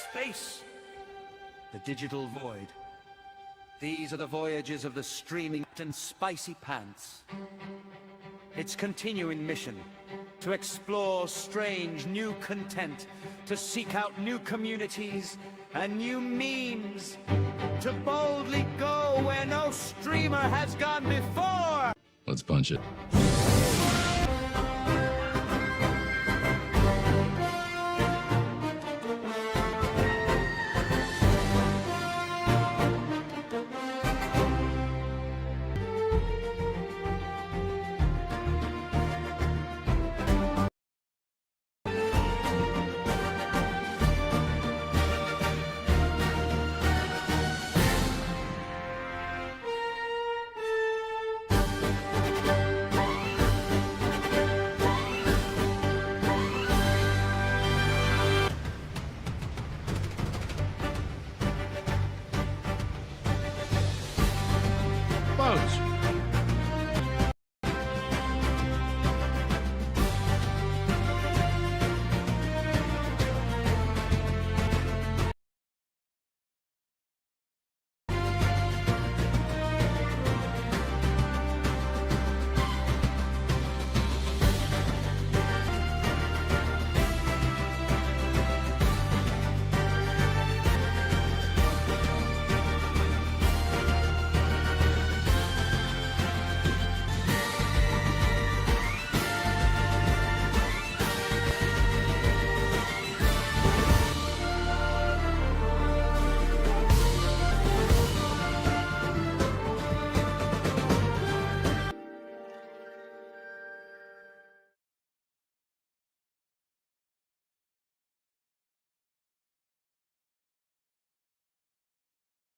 Space. The digital void. These are the voyages of the streaming and spicy pants. Its continuing mission, to explore strange new content, to seek out new communities and new memes, to boldly go where no streamer has gone before. Let's punch it.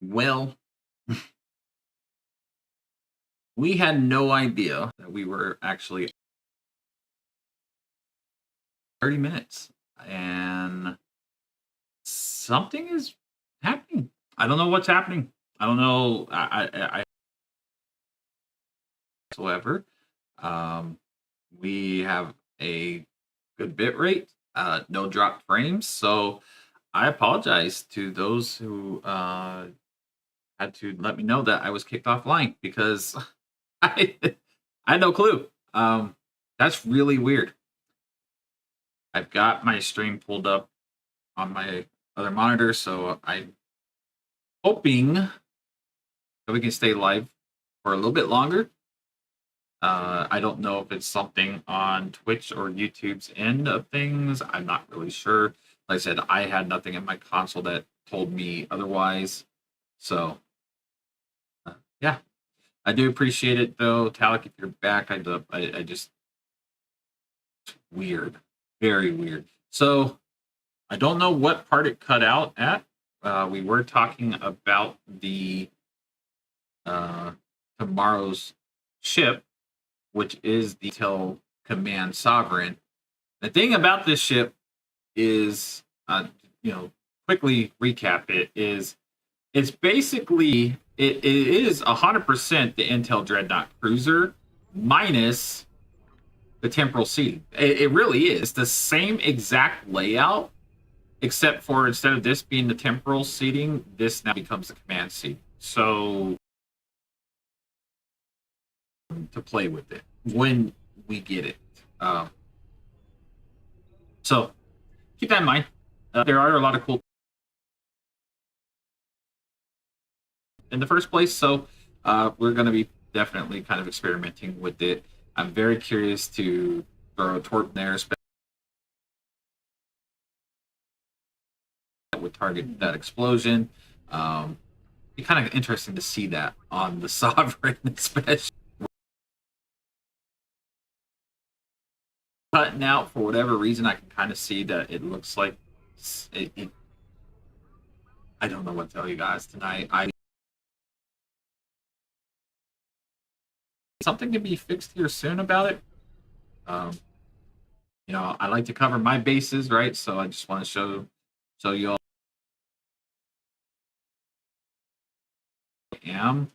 Well, we had no idea that we were actually 30 minutes and something is happening. I don't know what's happening. I don't know. I whatsoever. We have a good bit rate, no dropped frames. So I apologize to those who had to let me know that I was kicked offline because I had no clue. That's really weird. I've got my stream pulled up on my other monitor, so I'm hoping that we can stay live for a little bit longer. I don't know if it's something on Twitch or YouTube's end of things. I'm not really sure. Like I said, I had nothing in my console that told me otherwise. So, yeah. I do appreciate it, though. Talik, if you're back, I just... Weird. Very weird. So, I don't know what part it cut out at. We were talking about the tomorrow's ship, which is the Intel Command Sovereign. The thing about this ship is, quickly recap it, is it's basically, it is 100% the Intel Dreadnought Cruiser minus the temporal seating. It really is the same exact layout, except for instead of this being the temporal seating, this now becomes the command seat. So to play with it when we get it. So keep that in mind. There are a lot of cool in the first place, so we're going to be definitely kind of experimenting with it. I'm very curious to throw a torp in there, especially that would target that explosion. Be kind of interesting to see that on the Sovereign, especially. Cutting out for whatever reason, I can kind of see that it looks like it. I don't know what to tell you guys tonight. Something can be fixed here soon about it. I like to cover my bases, right? So I just want to show you all. I am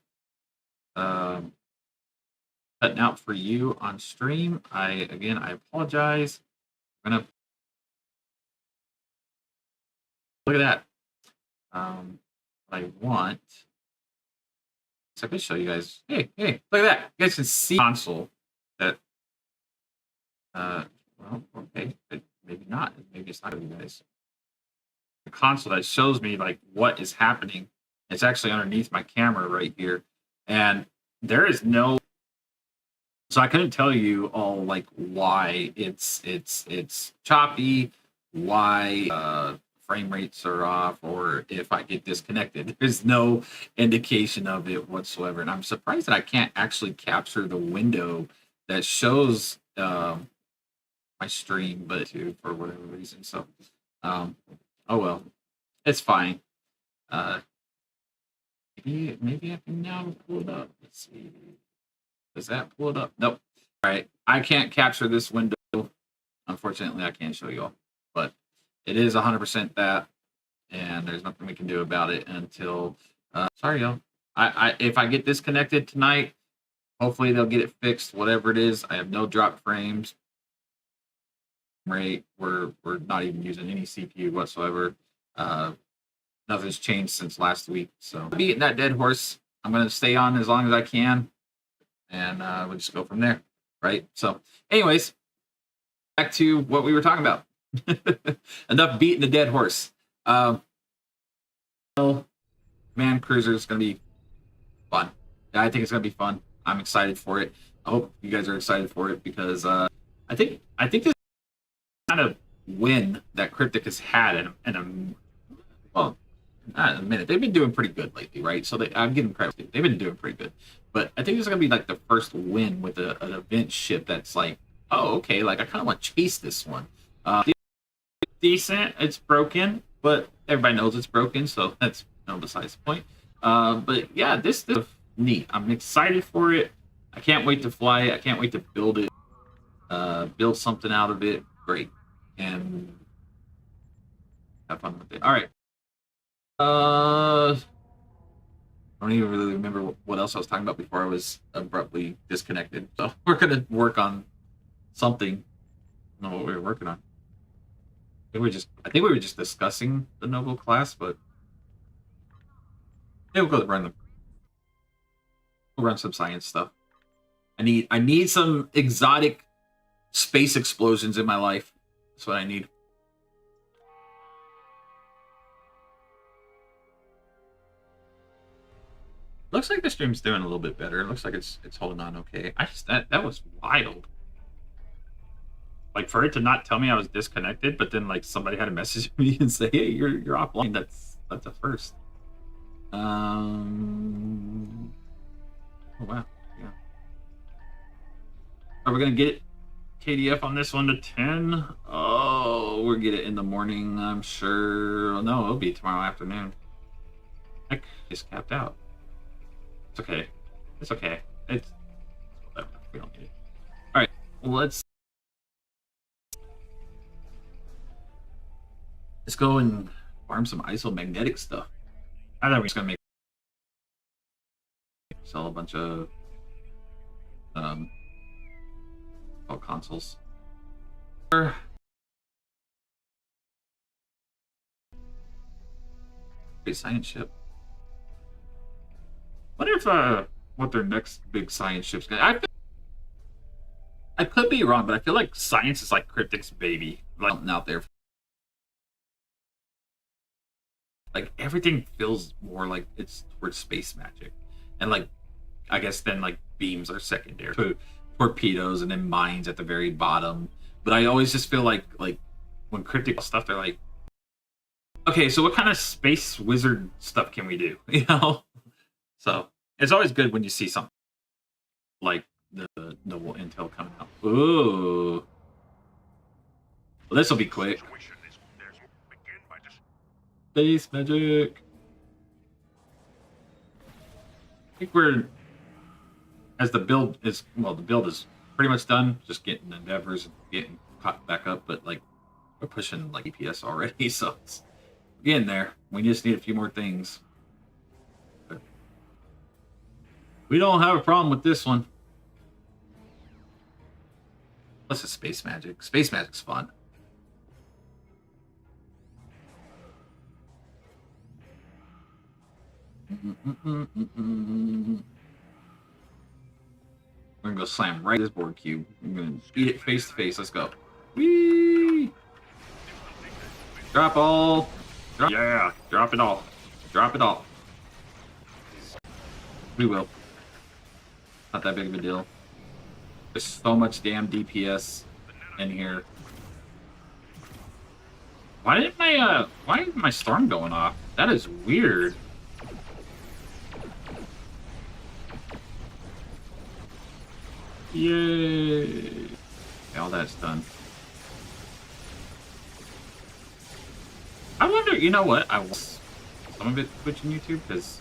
cutting out for you on stream. I apologize. I'm gonna Look at that. What I want. So I can show you guys. Hey, look at that. You guys can see console that. Well, okay, maybe not. Maybe it's not for you guys. The console that shows me like what is happening. It's actually underneath my camera right here, and there is no. So I couldn't tell you all like why it's choppy, why frame rates are off, or if I get disconnected. There's no indication of it whatsoever, and I'm surprised that I can't actually capture the window that shows my stream, but too for whatever reason. So, oh well, it's fine. Maybe I can now pull it up. Let's see. Does that pull it up? Nope. All right. I can't capture this window. Unfortunately, I can't show you all. But it is 100% that. And there's nothing we can do about it until... sorry, y'all. If I get disconnected tonight, hopefully they'll get it fixed. Whatever it is, I have no drop frames. Rate. We're not even using any CPU whatsoever. Nothing's changed since last week. So beating that dead horse. I'm going to stay on as long as I can. And we'll just go from there, right? So, anyways, back to what we were talking about. Enough beating the dead horse. Man Cruiser is going to be fun. I think it's going to be fun. I'm excited for it. I hope you guys are excited for it because I think this kind of win that Cryptic has had in a not in a minute. They've been doing pretty good lately, right? So I'm giving credit. They've been doing pretty good. But I think this is going to be like the first win with an event ship that's like, oh, okay, like I kind of want to chase this one. Decent. It's broken, but everybody knows it's broken, so that's besides the point. But yeah, this is neat. I'm excited for it. I can't wait to fly it. I can't wait to build it. Build something out of it. Great. And have fun with it. All right. I don't even really remember what else I was talking about before I was abruptly disconnected. So we're gonna work on something. I don't know what we were working on. I think we were just discussing the Noble class, but yeah, we'll go run we'll run some science stuff. I need some exotic space explosions in my life. That's what I need. Looks like the stream's doing a little bit better. It looks like it's holding on okay. That was wild. Like for it to not tell me I was disconnected, but then like somebody had to message me and say, "Hey, you're offline." That's a first. Oh wow, yeah. Are we gonna get KDF on this one to 10? Oh, we'll get it in the morning, I'm sure. No, it'll be tomorrow afternoon. Heck, just capped out. It's okay. It's okay. It's whatever. We don't need it. All right. Well, let's go and farm some isomagnetic stuff. I thought we were just gonna sell a bunch of consoles. Great science ship. Wonder if what their next big science ship's gonna. I could be wrong, but I feel like science is like Cryptic's baby, like something out there. Like everything feels more like it's towards space magic, and like I guess then like beams are secondary to torpedoes, and then mines at the very bottom. But I always just feel like when Cryptic stuff, they're like, okay, so what kind of space wizard stuff can we do? You know. So it's always good when you see something like the noble intel coming out. Ooh. Well, this will be quick. Space magic. I think we're as the build is pretty much done. Just getting endeavors and getting caught back up, but like we're pushing like EPS already, so it's getting there. We just need a few more things. We don't have a problem with this one. Plus it's space magic. Space magic's fun. We're gonna go slam right this board cube. I'm gonna eat it face to face. Let's go. Whee! Drop all. Drop. Yeah, drop it all. Drop it all. We will. Not that big of a deal. There's so much damn DPS in here. Why didn't my storm going off? That is weird. Yay! Okay, all that's done. I wonder, you know what? I was some of it switching YouTube because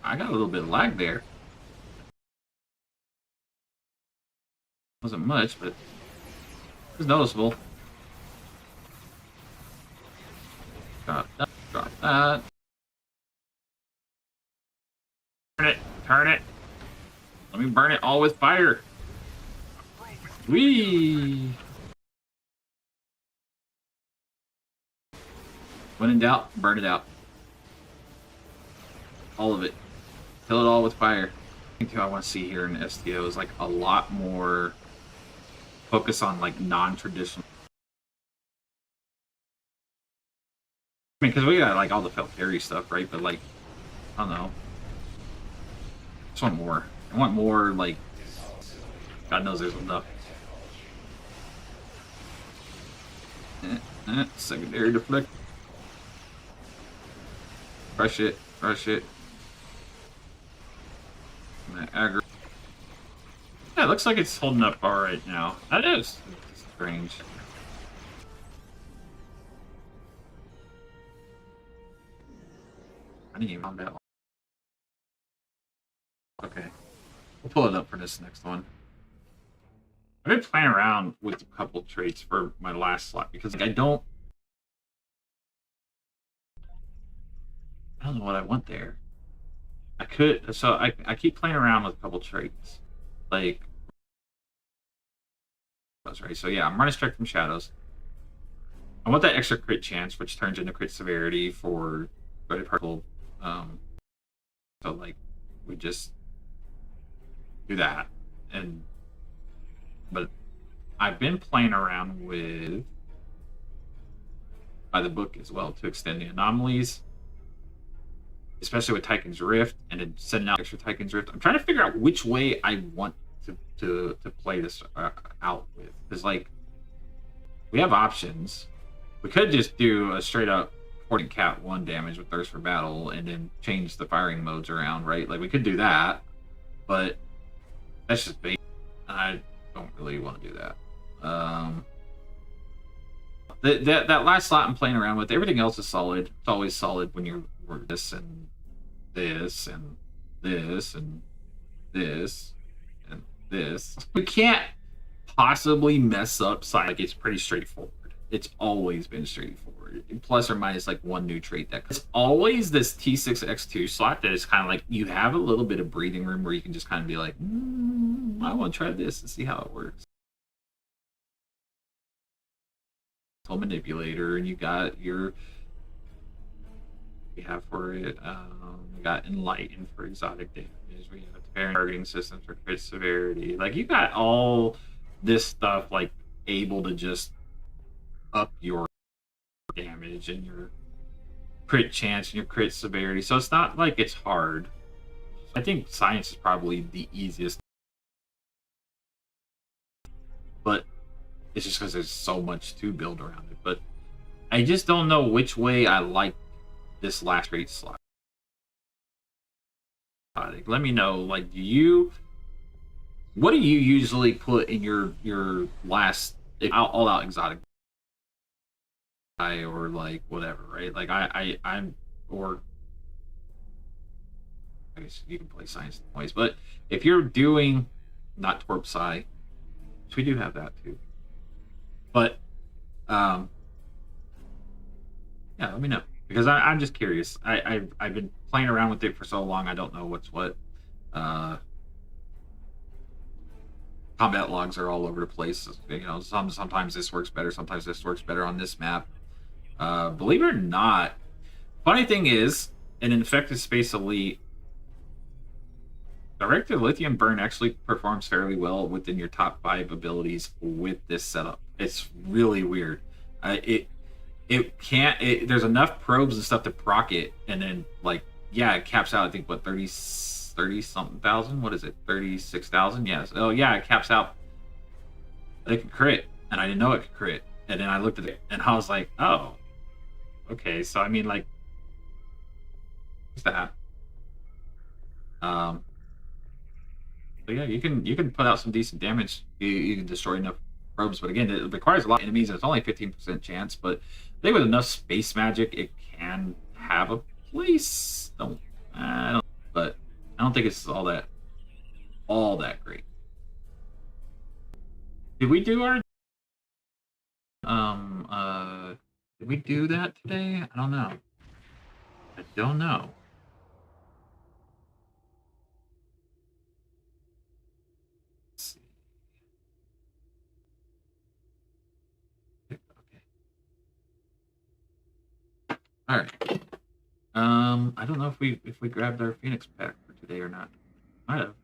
I got a little bit of lag there. Wasn't much, but it was noticeable. Drop that. Drop that. Turn it. Turn it. Let me burn it all with fire. Whee! When in doubt, burn it out. All of it. Kill it all with fire. I think I want to see here in STO is like a lot more focus on like non-traditional. I mean, because we got like all the Felfairy stuff, right? But like, I don't know. I just want more. I want more like. God knows there's enough. Secondary deflect. Rush it. Rush it. Aggro. Yeah, it looks like it's holding up all right now. That is strange. I didn't even that one. Okay, we'll pull it up for this next one. I've been playing around with a couple traits for my last slot because like, I don't know what I want there. I could, so I keep playing around with a couple traits, like, right? So yeah, I'm running straight from shadows. I want that extra crit chance, which turns into crit severity for very particle. So like, we just do that, but I've been playing around with by the book as well to extend the anomalies. Especially with Tychon's Rift, and then sending out extra Tychon's Rift. I'm trying to figure out which way I want to play this out with. Because, like, we have options. We could just do a straight-up 40 cat 1 damage with Thirst for Battle, and then change the firing modes around, right? Like, we could do that, but that's just bait. I don't really want to do that. That last slot I'm playing around with, everything else is solid. It's always solid when you're this and this and this and this and this. We can't possibly mess up side. Like, it's pretty straightforward. It's always been straightforward. Plus or minus like one new trait that it's always this T6X2 slot that is kind of like you have a little bit of breathing room where you can just kind of be like, I want to try this and see how it works. Manipulator, and you got your we have for it we got Enlighten for exotic damage, we have targeting systems for crit severity. Like, you got all this stuff like able to just up your damage and your crit chance and your crit severity, so it's not like it's hard. I think science is probably the easiest, but it's just because there's so much to build around it. But I just don't know which way I like this last rate slot. Let me know. Like, what do you usually put in your last all out exotic guy, or like whatever, right? Like I'm or I guess you can play science ways, but if you're doing not Torp Psi, which we do have that too. But yeah, let me know, because I'm just curious. I've been playing around with it for so long. I don't know what's what. Combat logs are all over the place. You know, sometimes this works better. Sometimes this works better on this map. Believe it or not, funny thing is, an infected space elite Director Lithium Burn actually performs fairly well within your top 5 abilities with this setup. It's really weird. It can't. There's enough probes and stuff to proc it, and then like yeah, it caps out. I think what 30 something thousand. What is it? 36,000. Yes. Oh yeah, it caps out. But it can crit, and I didn't know it could crit. And then I looked at it, and I was like, oh, okay. So I mean, like, what's that? Um, So yeah, you can put out some decent damage. You can destroy enough probes, but again, it requires a lot of enemies, and it's only 15% chance. But I think with enough space magic, it can have a place. I don't, but I don't think it's all that great. Did we do our um uh? Did we do that today? I don't know. I don't know. Let's see. Okay. All right. I don't know if we grabbed our Phoenix pack for today or not. Might have.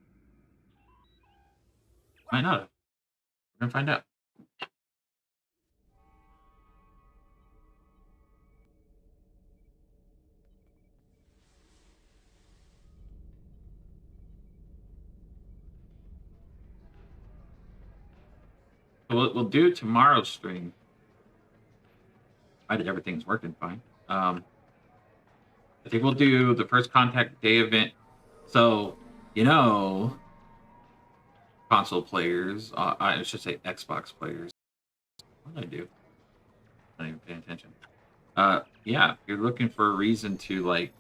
Might not have. We're gonna find out. So we'll do tomorrow's stream. I did everything's working fine. I think we'll do the first contact day event. So, you know, console players, I should say Xbox players. What did I do? Not even paying attention. Yeah, if you're looking for a reason to like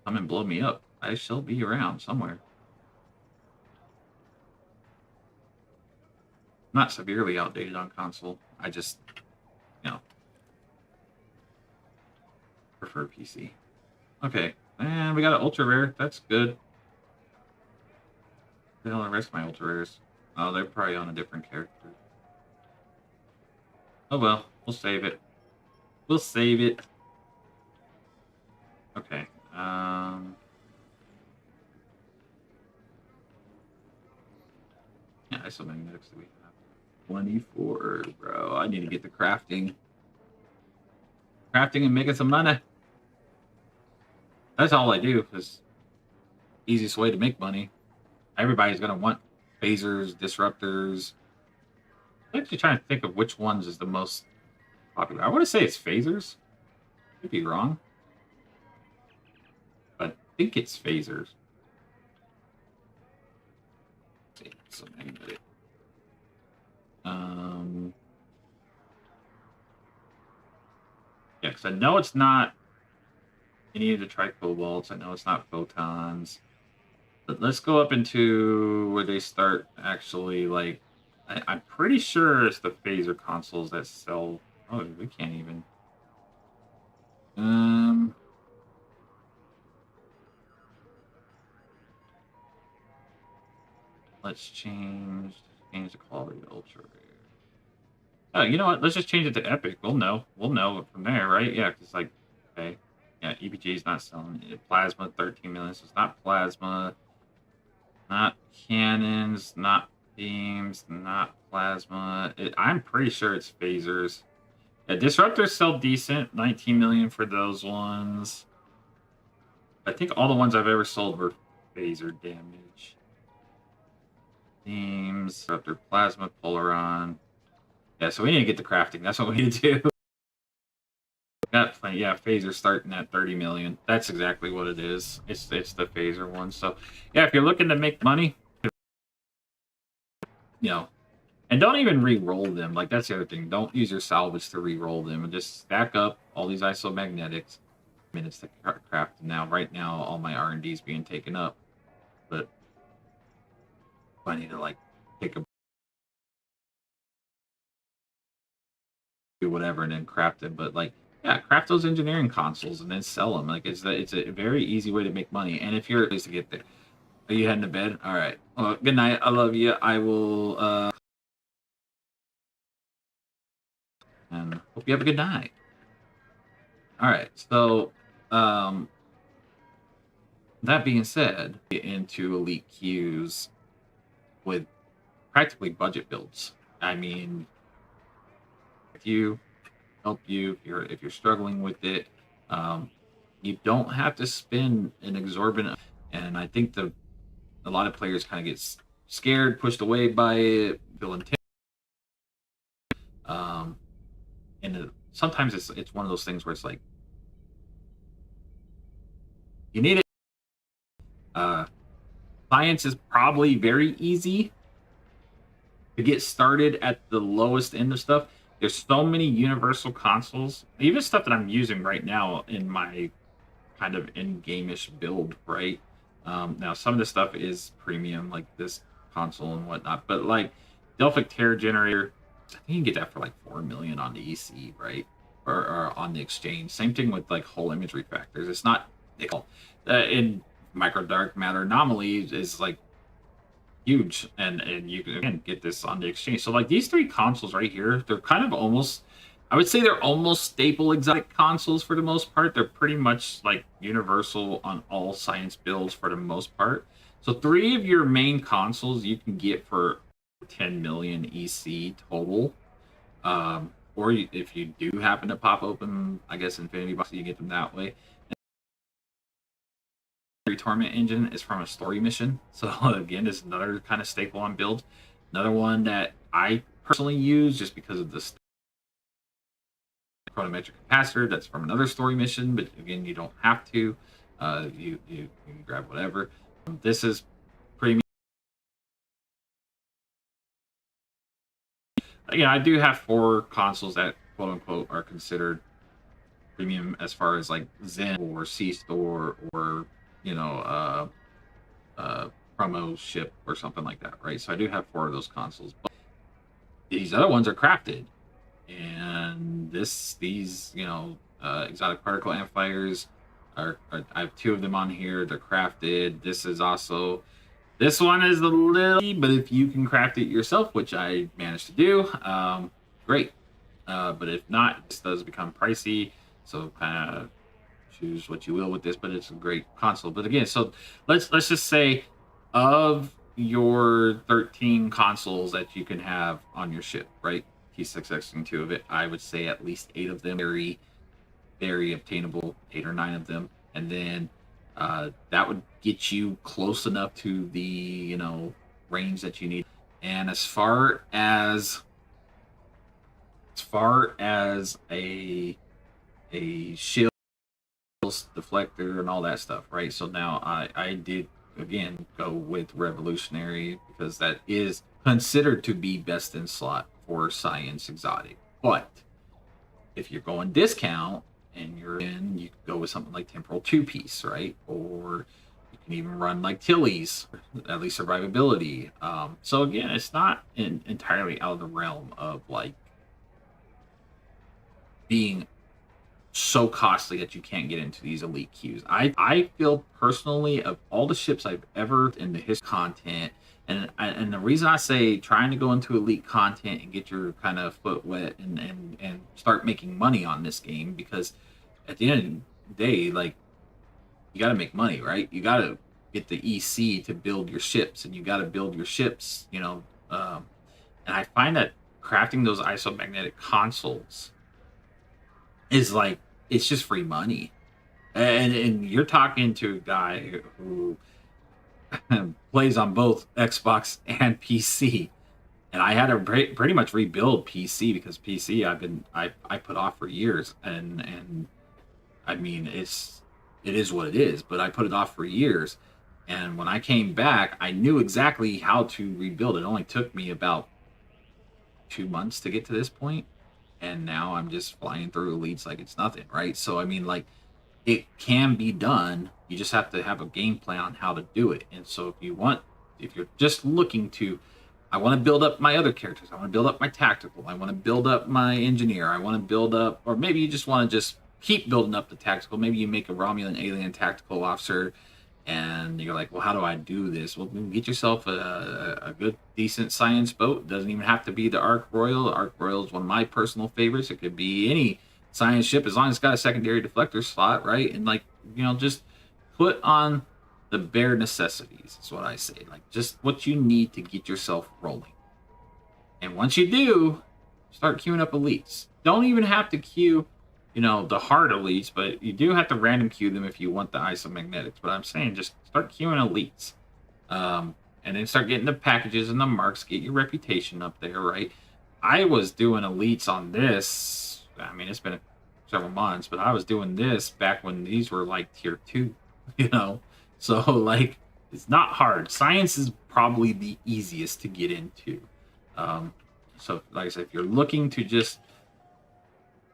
come and blow me up, I shall be around somewhere. Not severely outdated on console. I just, you know, prefer PC. Okay, and we got an ultra rare. That's good. The hell are the rest of my ultra rares? Oh, they're probably on a different character. Oh well, we'll save it. We'll save it. Okay. Yeah, isomagnetics do we have? 24, bro. I need to get the crafting. Crafting and making some money. That's all I do. Is easiest way to make money. Everybody's gonna want phasers, disruptors. I'm actually trying to think of which ones is the most popular. I want to say it's phasers. Could be wrong. But I think it's phasers. So magnetic. Yeah, because I know it's not any of the tricobalts. I know it's not photons. But let's go up into where they start actually, like, I'm pretty sure it's the phaser consoles that sell. Oh, we can't even. Let's change the quality to ultra rare. Oh, you know what? Let's just change it to epic. We'll know. We'll know from there, right? Yeah, because like, okay, yeah, EPG is not selling it. Plasma, 13 million. So it's not plasma, not cannons, not beams, not plasma. I'm pretty sure it's phasers. Yeah, disruptors sell decent. 19 million for those ones. I think all the ones I've ever sold were phaser damage. Beams, disruptor, plasma, polaron. Yeah, so we need to get the crafting. That's what we need to do. Got plenty. Yeah, phaser starting at 30 million. That's exactly what it is. It's the phaser one. So yeah, if you're looking to make money, you know, and don't even re-roll them. Like that's the other thing. Don't use your salvage to re-roll them, and just stack up all these isomagnetics. Minutes to craft them now. Right now, all my R&D is being taken up, but I need to like take a do whatever and then craft them. But like, yeah, craft those engineering consoles and then sell them. Like it's a very easy way to make money. And if you're at least to get there, are you heading to bed? All right. Well, good night. I love you. I will and hope you have a good night. All right. So That being said, get into elite queues with practically budget builds. I mean, if you help you if you're struggling with it, um, you don't have to spend an exorbitant. And I think a lot of players kind of get scared, pushed away by it, feel intimidated. Um, sometimes it's one of those things where it's like you need it. Uh, Science is probably very easy to get started at the lowest end of stuff. There's so many universal consoles, even stuff that I'm using right now in my kind of in-game-ish build, right? Now, some of this stuff is premium, like this console and whatnot, but like Delphic Terror Generator, I think you can get that for like 4 million on the EC, right? Or on the exchange. Same thing with like whole imagery factors. It's not in micro dark matter anomaly is like huge, and you can again get this on the exchange. So like these three consoles right here, they're kind of almost, I would say they're almost staple exotic consoles for the most part. They're pretty much like universal on all science builds for the most part. So three of your main consoles you can get for 10 million EC total. Or if you do happen to pop open, I guess Infinity Box, you get them that way. Torment engine is from a story mission, so again, it's another kind of staple on build. Another one that I personally use just because of the chronometric capacitor, that's from another story mission, but again, you don't have to. You can grab whatever. This is premium. Again, I do have 4 consoles that quote unquote are considered premium as far as like Zen or C Store or promo ship or something like that, right? So I do have 4 of those consoles, but these other ones are crafted, and these exotic particle amplifiers I have 2 of them on here. They're crafted. This one is a little, but if you can craft it yourself, which I managed to do, great. But if not, this does become pricey. So kind of choose what you will with this, but it's a great console. But again, so let's just say of your 13 consoles that you can have on your ship, right? T6X and 2 of it, I would say at least 8 of them very, very obtainable, 8 or 9 of them. And then that would get you close enough to the, range that you need. And as far as a shield deflector and all that stuff, right? So now I did again go with revolutionary because that is considered to be best in slot for science exotic. But if you're going discount and you can go with something like temporal 2-piece, right? Or you can even run like Tilly's, at least survivability. So again, it's not entirely out of the realm of like being so costly that you can't get into these elite queues. I feel personally, of all the ships I've ever in the history content, and the reason I say trying to go into elite content and get your kind of foot wet and start making money on this game, because at the end of the day, like, you got to make money, right? You got to get the EC to build your ships, and you got to build your ships, and I find that crafting those isomagnetic consoles is like, it's just free money. And you're talking to a guy who plays on both Xbox and PC, and I had to pretty much rebuild PC because PC I put off for years, and I mean, it is what it is, but I put it off for years, and when I came back, I knew exactly how to rebuild. It only took me about 2 months to get to this point, and now I'm just flying through elites like it's nothing, right? So I mean, like, it can be done. You just have to have a game plan on how to do it. And so if you're just looking to, I want to build up my other characters, I want to build up my tactical, I want to build up my engineer, I want to build up, or maybe you just want to just keep building up the tactical. Maybe you make a Romulan alien tactical officer, and you're like, well, how do I do this? Well, get yourself a good, decent science boat. It doesn't even have to be the Ark Royal. The Ark Royal is one of my personal favorites. It could be any science ship as long as it's got a secondary deflector slot, right? And like, just put on the bare necessities is what I say. Like just what you need to get yourself rolling. And once you do, start queuing up elites. Don't even have to queue, the hard elites, but you do have to random queue them if you want the isomagnetics. But I'm saying just start queuing elites. And then start getting the packages and the marks, get your reputation up there, right? I was doing elites on this. I mean, it's been several months, but I was doing this back when these were like tier 2, So, like, it's not hard. Science is probably the easiest to get into. So, like I said, if you're looking to just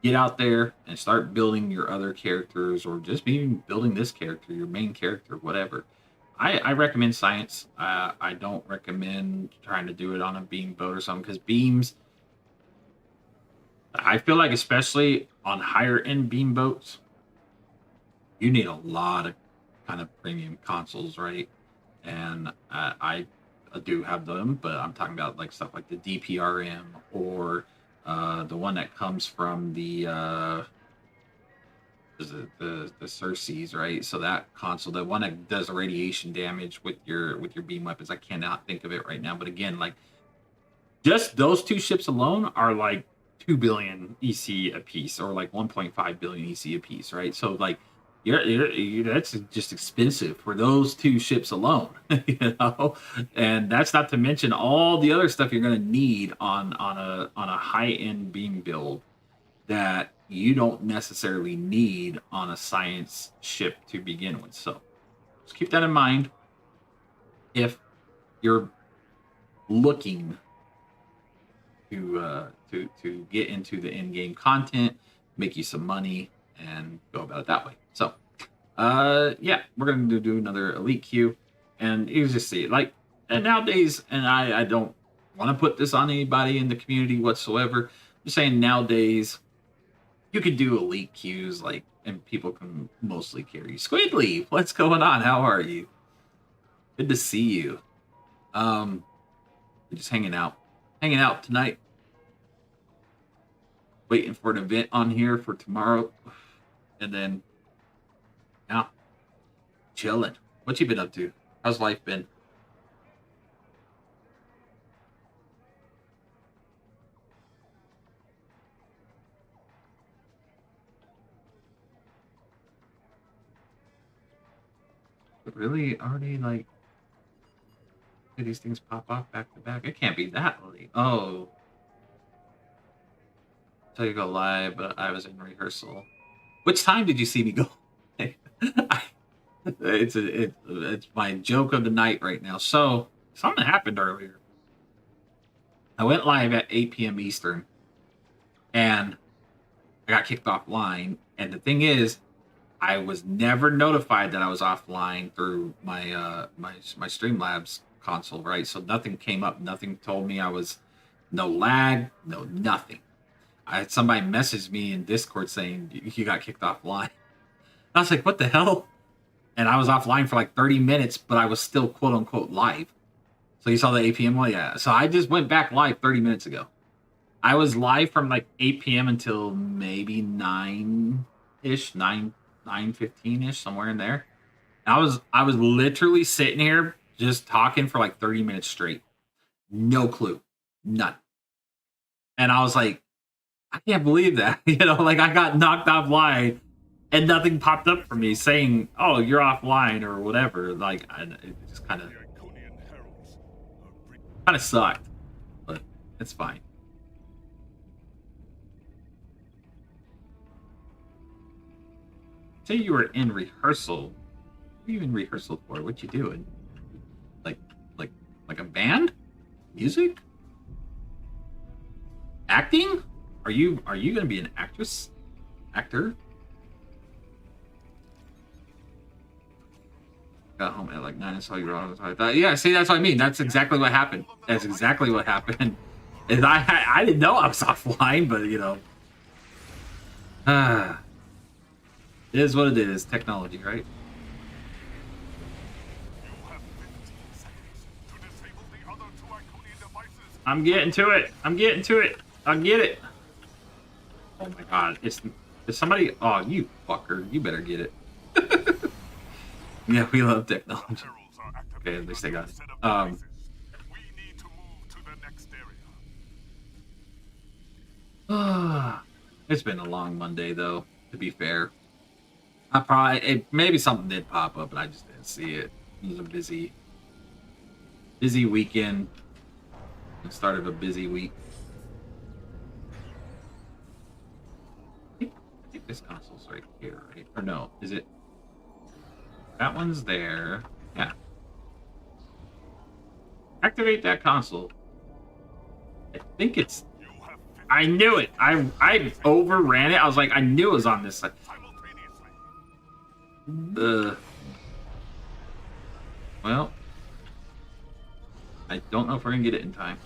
get out there and start building your other characters, or just even building this character, your main character, whatever, I recommend science. I don't recommend trying to do it on a beam boat or something, because beams, I feel like, especially on higher end beam boats, you need a lot of kind of premium consoles, right? And I do have them, but I'm talking about like stuff like the DPRM, or the one that comes from the Cersei's, right? So that console, the one that does radiation damage with your beam weapons, I cannot think of it right now. But again, like, just those two ships alone are like 2 billion EC a piece, or like 1.5 billion EC a piece, right? So like, that's just expensive for those two ships alone, And that's not to mention all the other stuff you're going to need on a high end beam build that you don't necessarily need on a science ship to begin with. So just keep that in mind if you're looking to get into the in-game content, make you some money, and go about it that way. So yeah, we're gonna do another elite queue, and you just see, like, and nowadays, and I don't want to put this on anybody in the community whatsoever. I'm just saying, nowadays you could do elite queues, like, and people can mostly carry you. Squidly, what's going on? How are you? Good to see you. Just hanging out tonight, waiting for an event on here for tomorrow, and then yeah, chilling. What you been up to? How's life been? Really? Already, like, do these things pop off back to back? It can't be that late. Oh. Until you go live, but I was in rehearsal. Which time did you see me go? It's my joke of the night right now. So, something happened earlier. I went live at 8 p.m. Eastern, and I got kicked offline. And the thing is, I was never notified that I was offline through my my Streamlabs console, right? So nothing came up. Nothing told me I was, no lag, no nothing. I had somebody message me in Discord saying you got kicked offline. I was like, what the hell? And I was offline for like 30 minutes, but I was still quote unquote live. So you saw the 8 p.m. one? Yeah. So I just went back live 30 minutes ago. I was live from like 8 p.m. until maybe 9-ish, 9:15-ish, somewhere in there. And I was literally sitting here just talking for like 30 minutes straight. No clue. None. And I was like, I can't believe that. Like, I got knocked offline and nothing popped up for me saying, oh, you're offline or whatever. Like, it just kind of sucked, but it's fine. Say you were in rehearsal. What are you in rehearsal for? What you doing? Like a band? Music? Acting? Are you gonna be an actress? Actor? Got home at like 9 and saw you wrong. Yeah, see, that's what I mean. That's exactly what happened. That's exactly what happened. Is I didn't know I was offline, but it is what it is. Technology, right? I'm getting to it. I get it. Oh my god. Is somebody... Oh, you fucker. You better get it. Yeah, we love technology. Okay, at least I got it. We need to move to the next area. It's been a long Monday, though, to be fair. Maybe something did pop up, but I just didn't see it. It was a busy weekend. The start of a busy week. I think this console's right here, right? Or no, is it? That one's there. Yeah. Activate that console. I think it's. I knew it. I overran it. I was like, I knew it was on this side. Well, I don't know if we're gonna get it in time.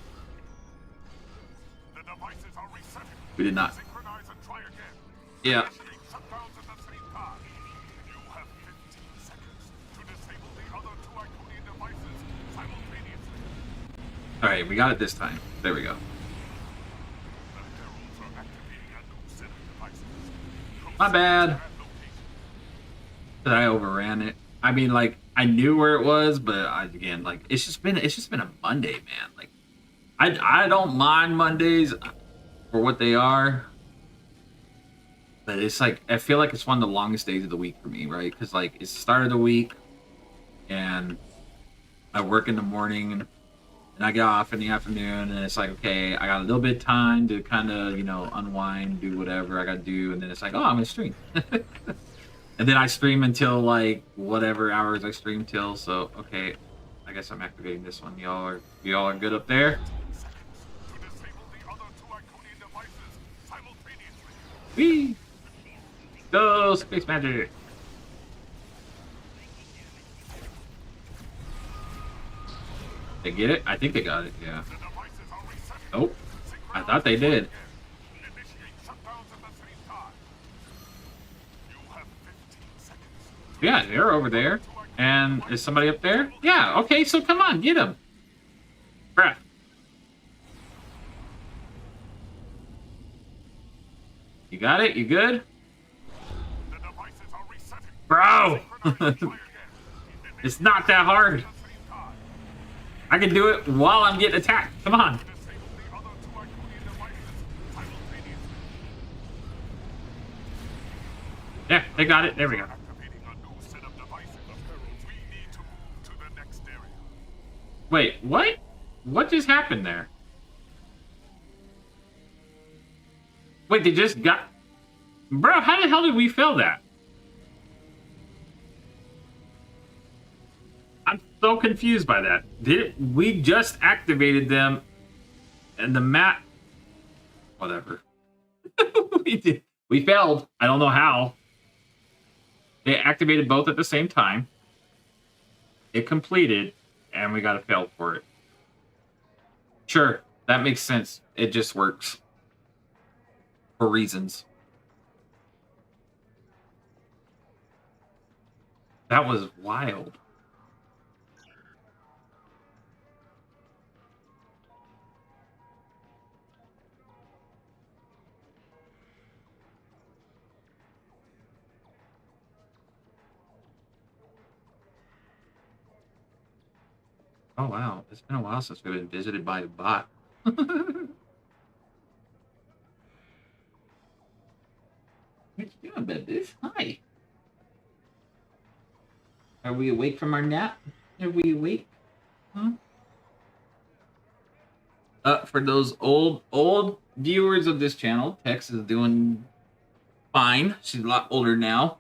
The devices are resetting. We did not. Synchronize and try again. Yeah. Initiate shutdowns at the same time. You have 15 seconds to disable the other two Iconian devices simultaneously. All right, we got it this time. There we go. The heralds are activating a new set of devices. My bad. That I overran it. I mean, like, I knew where it was, but again, like, it's just been a Monday, man. Like, I don't mind Mondays for what they are, but it's like I feel like it's one of the longest days of the week for me, right? Because like it's the start of the week, and I work in the morning, and I get off in the afternoon, and it's like, okay, I got a little bit of time to kind of unwind, do whatever I got to do, and then it's like, oh, I'm gonna stream. And then I stream until like whatever hours I stream till. So okay, I guess I'm activating this one. Y'all are good up there. Whee! Go space magic. They get it? I think they got it. Yeah. Nope. I thought they did. Yeah, they're over there. And is somebody up there? Yeah, okay, so come on, get them. Crap. You got it? You good? Bro! It's not that hard. I can do it while I'm getting attacked. Come on. Yeah, they got it. There we go. Wait, what? What just happened there? Wait, they just got... Bro, how the hell did we fail that? I'm so confused by that. We just activated them and the map... Whatever. We failed. I don't know how. They activated both at the same time. It completed. And we got a fail for it. Sure, that makes sense. It just works. For reasons. That was wild. Oh wow, it's been a while since we've been visited by a bot. What you doing, baby? Hi. Are we awake from our nap? Are we awake? Huh? For those old viewers of this channel, Tex is doing fine. She's a lot older now.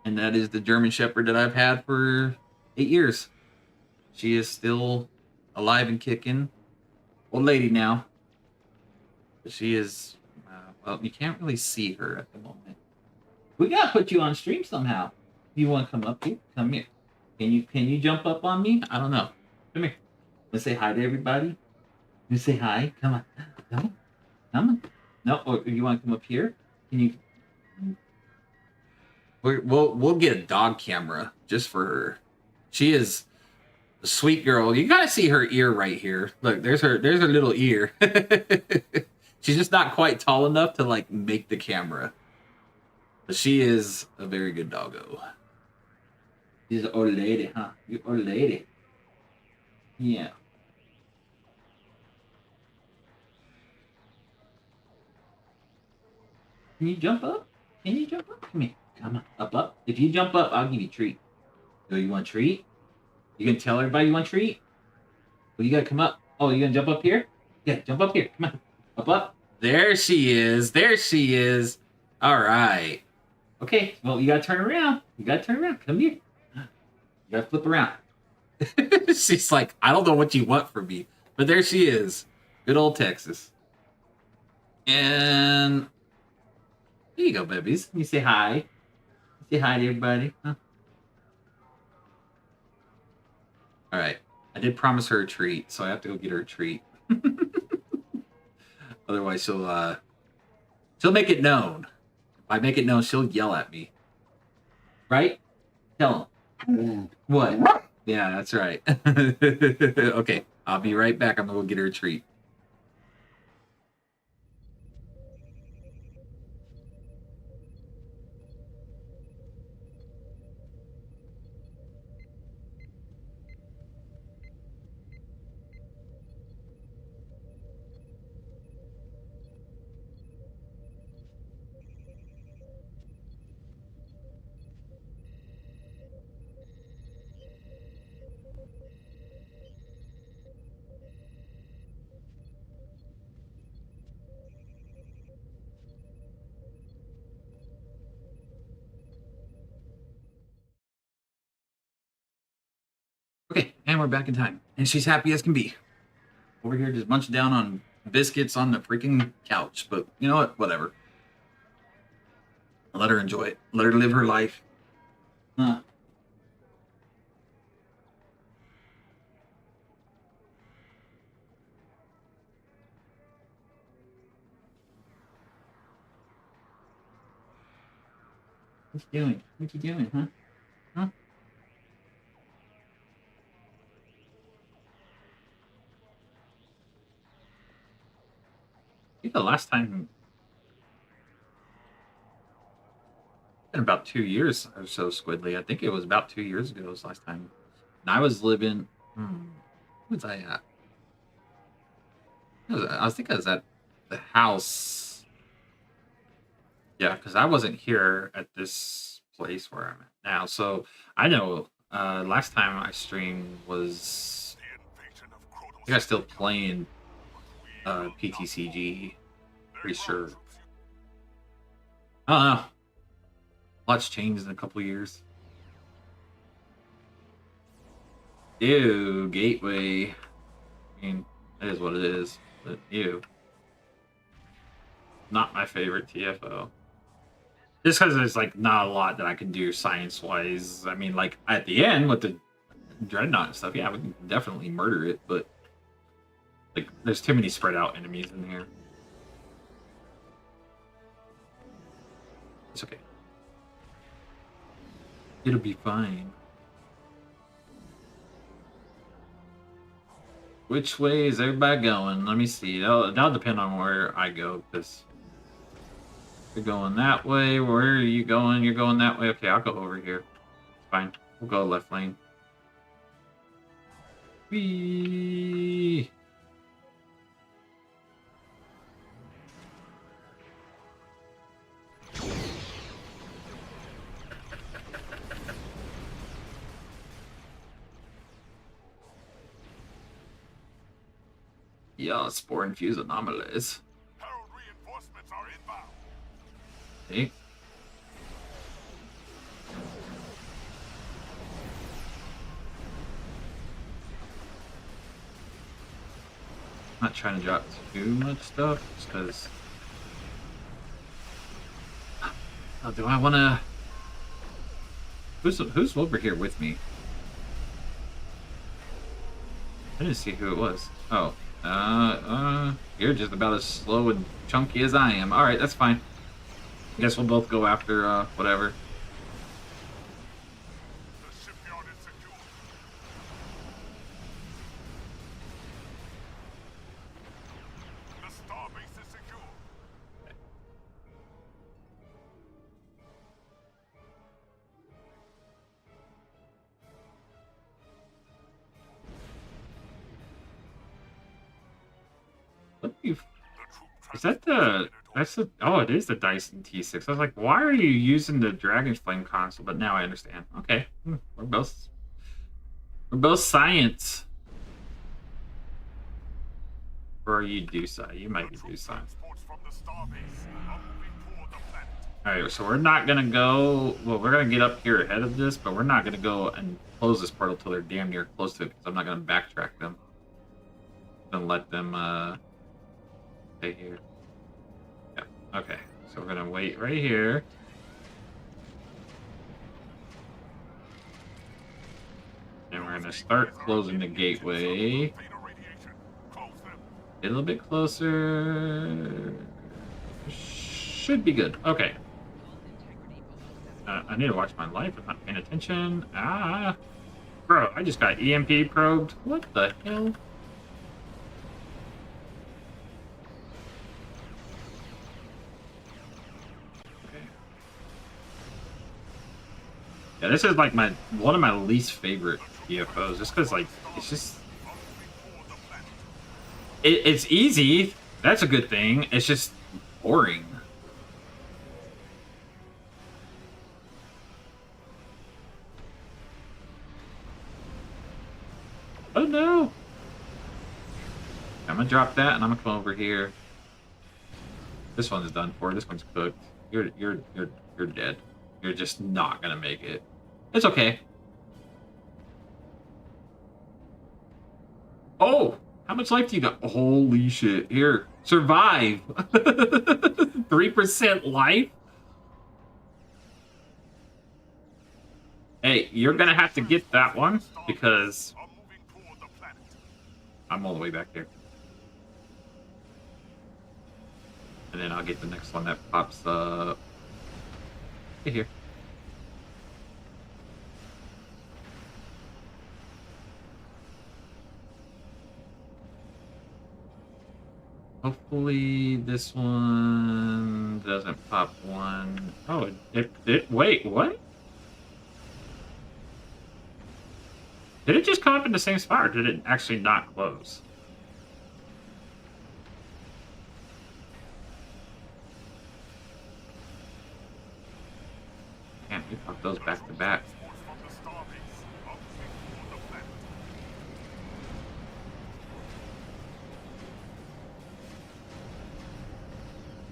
And that is the German Shepherd that I've had for 8 years. She is still alive and kicking. Old lady now. But she is, well, you can't really see her at the moment. We gotta put you on stream somehow. You want to come up here? Come here. Can you jump up on me? I don't know. Come here. Let's say hi to everybody. Let's say hi. Come on. Come on. No, or you want to come up here? Can you? We'll get a dog camera just for her. She is a sweet girl. You gotta see her ear right here. Look, there's her little ear. She's just not quite tall enough to like make the camera. But she is a very good doggo. She's an old lady, huh? You old lady. Yeah. Can you jump up? Can you jump up? Come here. Come on. Up, up. If you jump up, I'll give you a treat. Oh, you want a treat? You gonna tell everybody you want a treat? Well, you gotta come up. Oh, you gonna jump up here? Yeah, jump up here. Come on. Up, up. There she is. There she is. All right. Okay. Well, you gotta turn around. You gotta turn around. Come here. You gotta flip around. She's like, I don't know what you want from me, but there she is. Good old Texas. And here you go, babies. You say hi. Say hi to everybody. Huh? All right. I did promise her a treat, so I have to go get her a treat. Otherwise, she'll make it known. If I make it known, she'll yell at me. Right? Tell him. What? Yeah, that's right. Okay, I'll be right back. I'm gonna go get her a treat. Okay, and we're back in time. And she's happy as can be. Over here just munching down on biscuits on the freaking couch. But you know what? Whatever. Let her enjoy it. Let her live her life. Huh. What you doing? What you doing, huh? Huh? I think the last time, in about 2 years or so, Squidly. I think it was about 2 years ago was the last time. And I was living. Where was I at? I think I was at the house. Yeah, because I wasn't here at this place where I'm at now. So I know last time I streamed was. I think I was still playing PTCG. Pretty sure. I don't know. Lots changed in a couple years. Ew, Gateway. I mean, it is what it is. But ew. Not my favorite TFO. Just because there's like not a lot that I can do science-wise. I mean, like at the end with the Dreadnought and stuff, yeah, we can definitely murder it, but like there's too many spread out enemies in here. It's okay. It'll be fine. Which way is everybody going? Let me see. That'll depend on where I go, because you're going that way. Where are you going? You're going that way. Okay, I'll go over here. Fine. We'll go left lane. Whee! Yeah, spore infused anomalies. Herald reinforcements are inbound. See? Not trying to drop too much stuff, just because. Oh, do I want to? Who's over here with me? I didn't see who it was. Oh, you're just about as slow and chunky as I am. All right, that's fine. I guess we'll both go after whatever. The shipyard is secure. The starbase is secure. Is that the... That's the... Oh, it is the Dyson T6. I was like, why are you using the Dragon's Flame console? But now I understand. Okay. We're both... We're both science. Or are you Dusai? You might be Dusai. Alright, so we're not gonna go... Well, we're gonna get up here ahead of this, but we're not gonna go and close this portal till they're damn near close to it, because I'm not gonna backtrack them. I'm gonna let them, stay here. Yeah, okay. So we're gonna wait right here. And we're gonna start closing the gateway. Get a little bit closer. Should be good. Okay. I need to watch my life. I'm not paying attention. Ah. Bro, I just got EMP probed. What the hell? Okay. Yeah, this is like one of my least favorite tfos. Just because, like, it's just... It's easy. That's a good thing. It's just boring. Oh no! I'm gonna drop that and I'm gonna come over here. This one's done for. This one's cooked. You're dead. You're just not gonna make it. It's okay. Oh! How much life do you got? Holy shit. Here. Survive. 3% life? Hey, you're gonna have to get that one because I'm all the way back here. And then I'll get the next one that pops up. Get here. Hopefully this one doesn't pop one. Oh, wait, what? Did it just come up in the same spot, or did it actually not close? Can't we pop those back to back?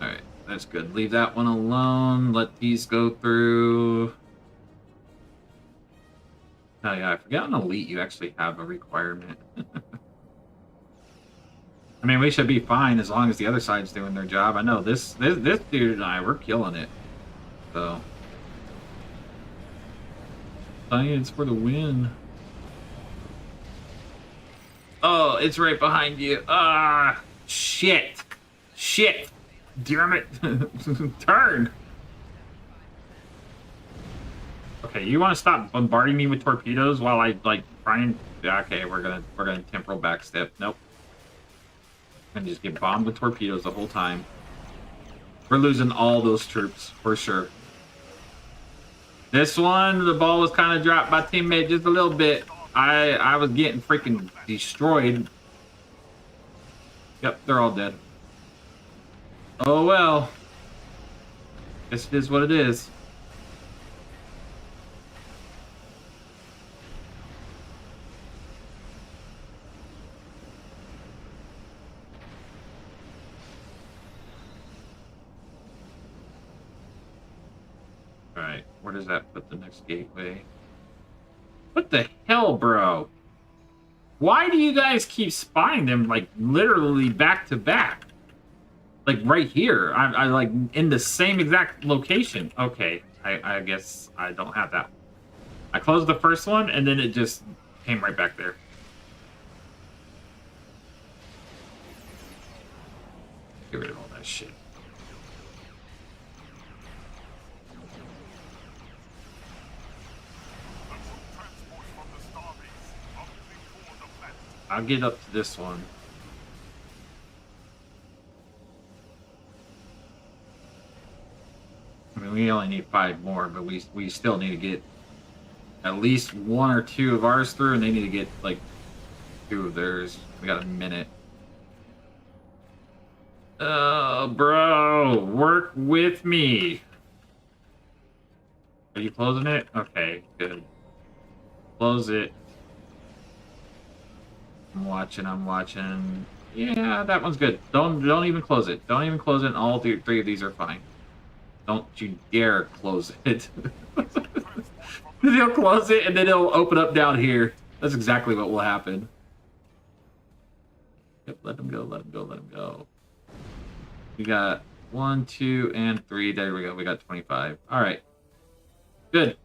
Alright, that's good. Leave that one alone. Let these go through. Oh yeah, I forgot on Elite you actually have a requirement. I mean, we should be fine as long as the other side's doing their job. I know this dude and I, we're killing it. So, science for the win. Oh, it's right behind you. Ah, shit, shit, damn it, turn. Okay, you want to stop bombarding me with torpedoes while I like try and... Okay, we're gonna temporal backstep. Nope. I'm gonna just get bombed with torpedoes the whole time. We're losing all those troops for sure. This one, the ball was kind of dropped by teammate just a little bit. I was getting freaking destroyed. Yep, they're all dead. Oh well. Guess it is what it is. Alright, where does that put the next gateway? What the hell, bro? Why do you guys keep spying them, like, literally back to back? Like, right here. I like, in the same exact location. Okay, I guess I don't have that. I closed the first one, and then it just came right back there. Get rid of all that shit. I'll get up to this one. I mean, we only need 5 more, but we still need to get at least 1 or 2 of ours through, and they need to get, like, 2 of theirs. We got a minute. Bro, work with me. Are you closing it? Okay, good. Close it. I'm watching. Yeah, that one's good. Don't even close it. Don't even close it. And all three of these are fine. Don't you dare close it. He'll close it and then it'll open up down here. That's exactly what will happen. Yep, let him go, let him go, let him go. We got 1, 2, and 3. There we go. We got 25. All right. Good.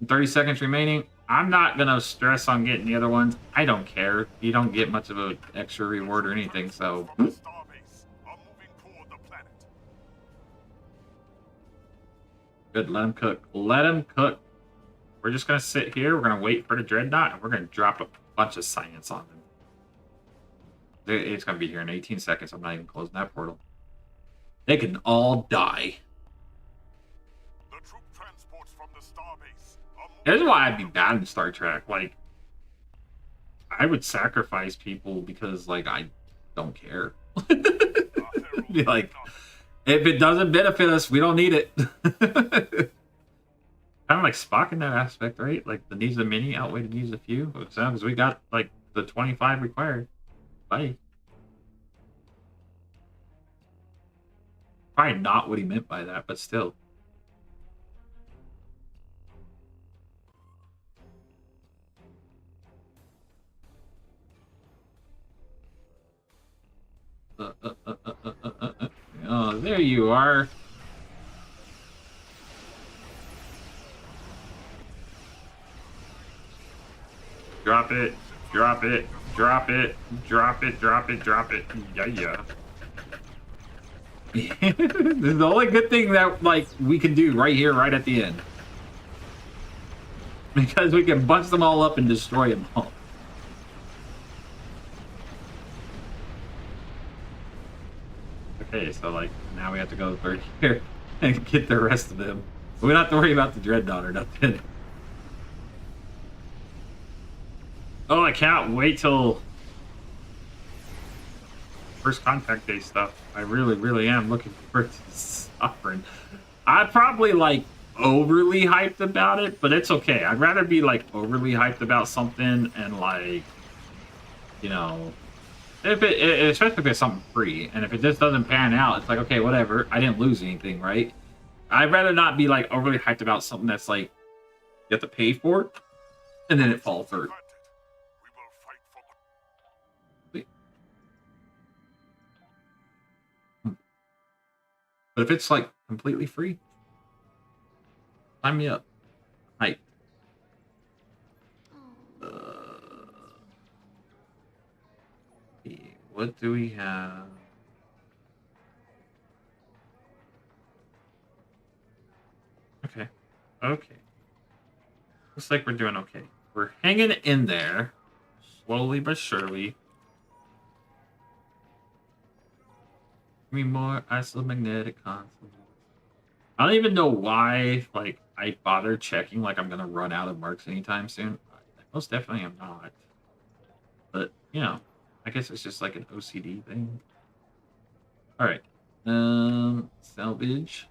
30 seconds remaining. I'm not going to stress on getting the other ones. I don't care. You don't get much of an extra reward or anything, so... From the starbase are moving toward the planet. Good. Let him cook. Let him cook. We're just going to sit here. We're going to wait for the dreadnought, and we're going to drop a bunch of science on them. It's going to be here in 18 seconds. I'm not even closing that portal. They can all die. The troop transports from the starbase are moving. Here's why I'd be bad in Star Trek. Like, I would sacrifice people because, like, I don't care. Be like, if it doesn't benefit us, we don't need it. Kind of like Spock in that aspect, right? Like, the needs of many outweigh the needs of few. Because we got, like, the 25 required. Bye. Probably not what he meant by that, but still. Oh, there you are. Drop it. Drop it. Drop it. Drop it. Drop it. Drop it. Yeah, yeah. This is the only good thing that, like, we can do right here, right at the end. Because we can bunch them all up and destroy them all. Okay, so, like, now we have to go through here and get the rest of them. We don't have to worry about the dreadnought or nothing. Oh, I can't wait till First Contact Day stuff. I really, really am looking forward to Sovereign. I'm probably, like, overly hyped about it, but it's okay. I'd rather be, like, overly hyped about something and, like, you know, especially if it's something free, and if it just doesn't pan out, it's like, okay, whatever. I didn't lose anything, right? I'd rather not be, like, overly hyped about something that's, like, you have to pay for, and then it falls through. We will fight for But if it's, like, completely free, sign me up. Hype. What do we have? Okay. Okay. Looks like we're doing okay. We're hanging in there. Slowly but surely. Give me more isomagnetic constants. I don't even know why, like, I bother checking like I'm gonna run out of marks anytime soon. I most definitely am not. But, you know, I guess it's just like an OCD thing. Alright. Salvage.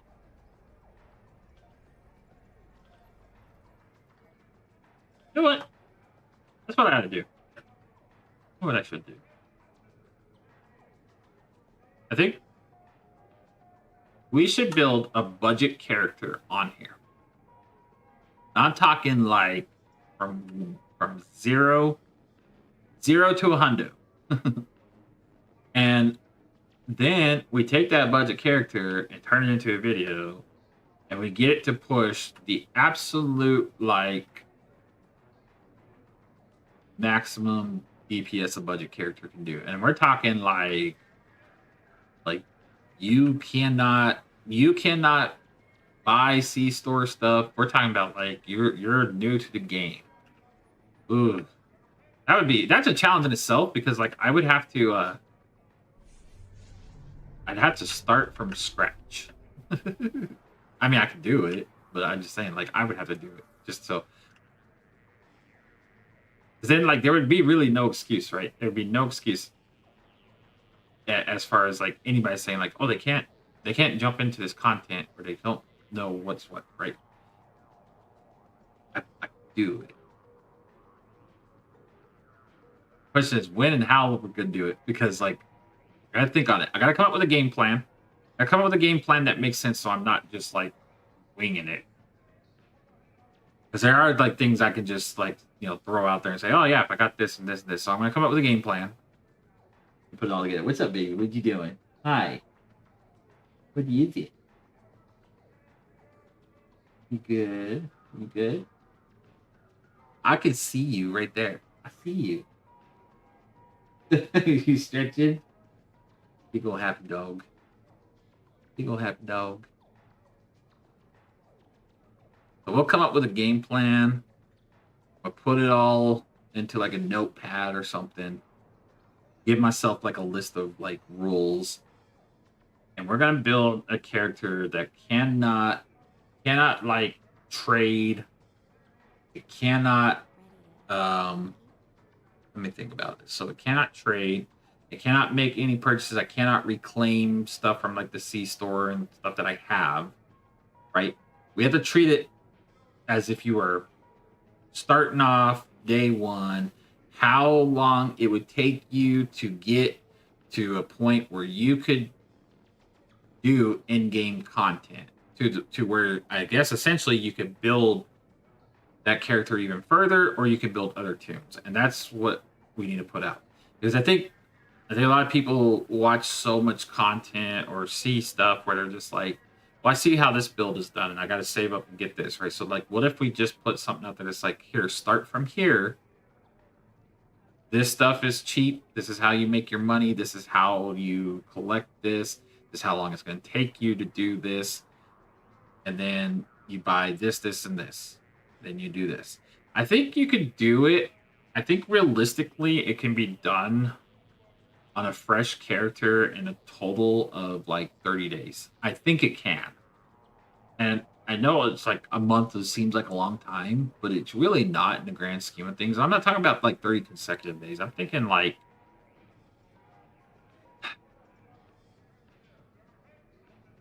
You know what? That's what I had to do. What I should do. I think we should build a budget character on here. I'm talking like from zero to 100. And then we take that budget character and turn it into a video, and we get it to push the absolute, like, maximum DPS a budget character can do. And we're talking like you cannot buy C-store stuff. We're talking about, like, you're new to the game. Ooh. That's a challenge in itself, because, like, I would have to I'd have to start from scratch. I mean, I could do it, but I'm just saying, like, I would have to do it just so. Because then, like, there would be really no excuse, right? There would be no excuse. as far as like anybody saying like, oh, they can't jump into this content where they don't know what's what, right? I do it. Question is when and how we're gonna do it because like I gotta think on it. I gotta come up with a game plan. I come up with a game plan that makes sense, so I'm not just like winging it. Because there are like things I can just like throw out there and say, oh yeah, if I got this and this and this, so I'm gonna come up with a game plan. Put it all together. What's up, baby? What you doing? Hi. What you doing? You good? You good? I can see you right there. I see you. You stretching? Big ol' happy dog. Big ol' happy dog. So we'll come up with a game plan. I'll put it all into like a notepad or something. Give myself like a list of like rules. And we're gonna build a character that cannot like trade. It cannot let me think about this. So it cannot trade. It cannot make any purchases. I cannot reclaim stuff from like the C store and stuff that I have. Right? We have to treat it as if you were starting off day one. How long it would take you to get to a point where you could do in-game content to where I guess essentially you could build that character even further, or you can build other tombs, and that's what we need to put out. Because I think a lot of people watch so much content or see stuff where they're just like, "Well, I see how this build is done, and I got to save up and get this right." So, like, what if we just put something out there that's like, "Here, start from here. This stuff is cheap. This is how you make your money. This is how you collect this. This is how long it's going to take you to do this, and then you buy this, this, and this. Then you do this." I think you could do it. I think realistically, it can be done on a fresh character in a total of like 30 days. I think it can. And I know it's like a month seems like a long time, but it's really not in the grand scheme of things. I'm not talking about like 30 consecutive days. I'm thinking like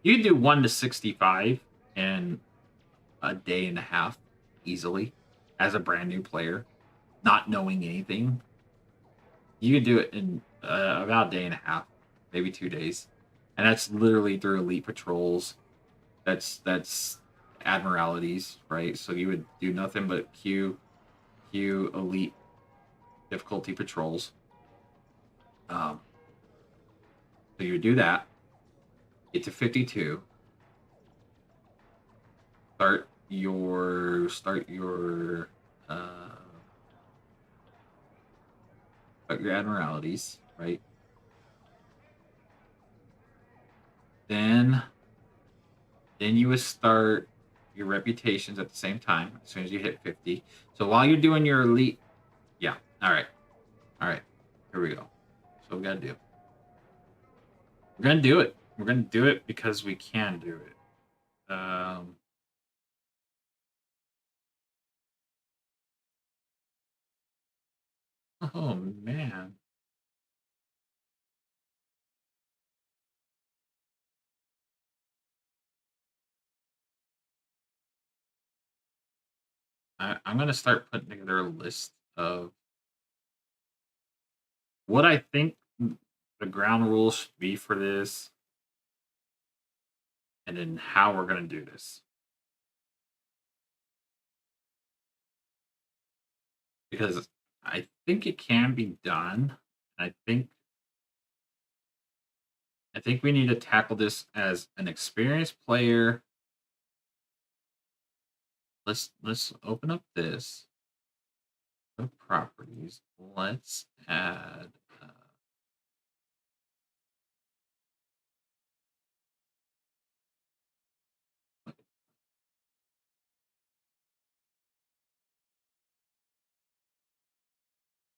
you can do 1 to 65 in a day and a half easily as a brand new player, not knowing anything. You can do it in about a day and a half, maybe 2 days, and that's literally through elite patrols. That's admiralities, right? So you would do nothing but Q elite difficulty patrols. Um, so you would do that, get to 52, start your admiralities, right? Then you would start your reputations at the same time as soon as you hit 50. So while you're doing your elite, yeah, all right, here we go. So we gotta do. We're gonna do it. We're gonna do it because we can do it. Oh man. I'm gonna start putting together a list of what I think the ground rules should be for this, and then how we're gonna do this. Because I think it can be done. I think we need to tackle this as an experienced player. Let's open up this. Go to properties. Let's add.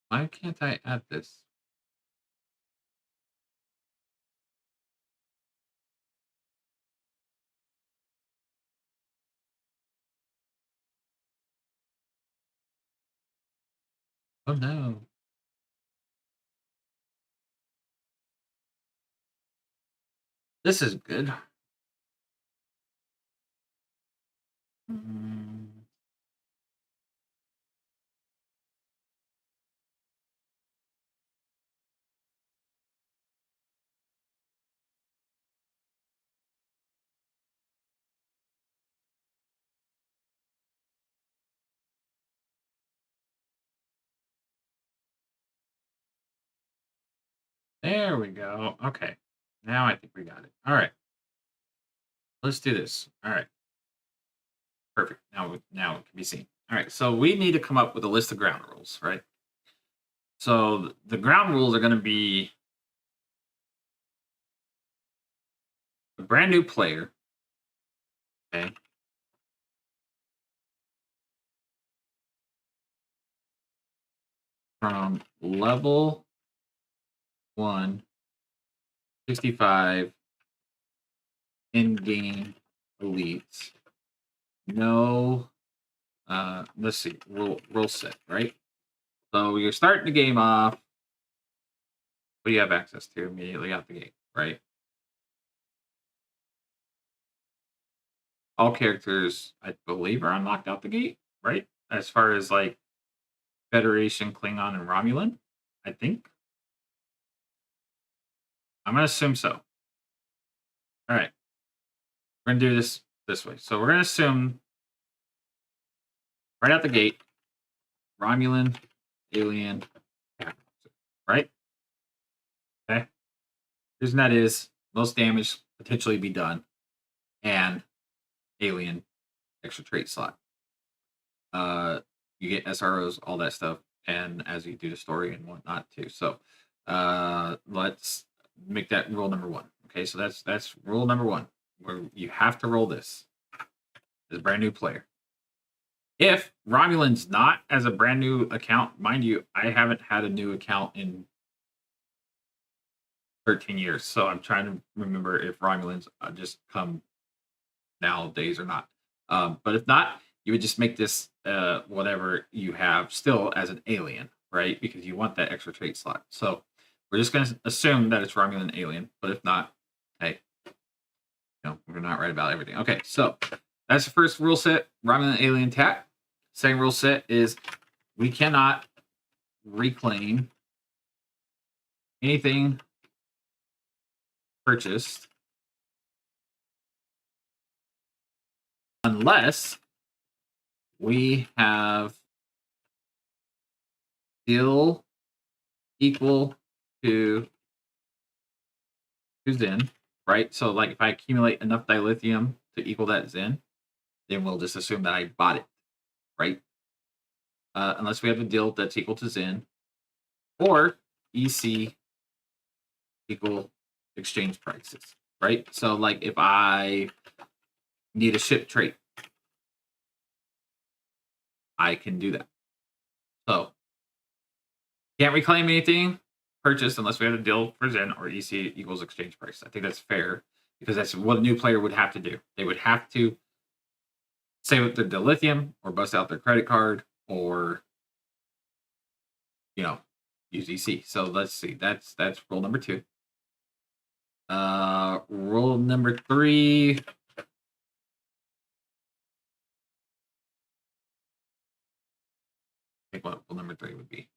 Why can't I add this? Oh no. This is good. Mm. There we go. Okay. Now I think we got it. All right. Let's do this. All right. Perfect. Now it can be seen. All right. So we need to come up with a list of ground rules, right? So the ground rules are going to be a brand new player. Okay. From level 1, 65 in-game elites. No, let's see, rule set, right? So you're starting the game off. What do you have access to immediately out the gate, right? All characters, I believe, are unlocked out the gate, right? As far as like Federation, Klingon, and Romulan, I think. I'm gonna assume so. All right, we're gonna do this way. So we're gonna assume right out the gate, Romulan, alien, right? Okay. Reason that is most damage potentially be done, and alien extra trait slot. You get SROs, all that stuff, and as you do the story and whatnot too. So let's make that rule number 1. Okay, so that's rule number 1, where you have to roll this as a brand new player. If Romulan's not as a brand new account, mind you, I haven't had a new account in 13 years, so I'm trying to remember if Romulans just come nowadays or not. But if not, you would just make this whatever you have still as an alien, right? Because you want that extra trait slot. So we're just going to assume that it's Romulan alien, but if not, hey, we're not right about everything. Okay, so that's the first rule set, Romulan alien tap. Second rule set is we cannot reclaim anything purchased unless we have skill equal to Zen, right? So like if I accumulate enough dilithium to equal that Zen, then we'll just assume that I bought it, right? Unless we have a deal that's equal to Zen, or EC equal exchange prices, right? So like if I need a ship trait, I can do that. So can't reclaim anything purchased unless we have a deal for Zen or EC equals exchange price. I think that's fair because that's what a new player would have to do. They would have to save up their dilithium or bust out their credit card or use EC. So let's see. That's rule number 2. Rule number 3. I think what rule number 3 would be.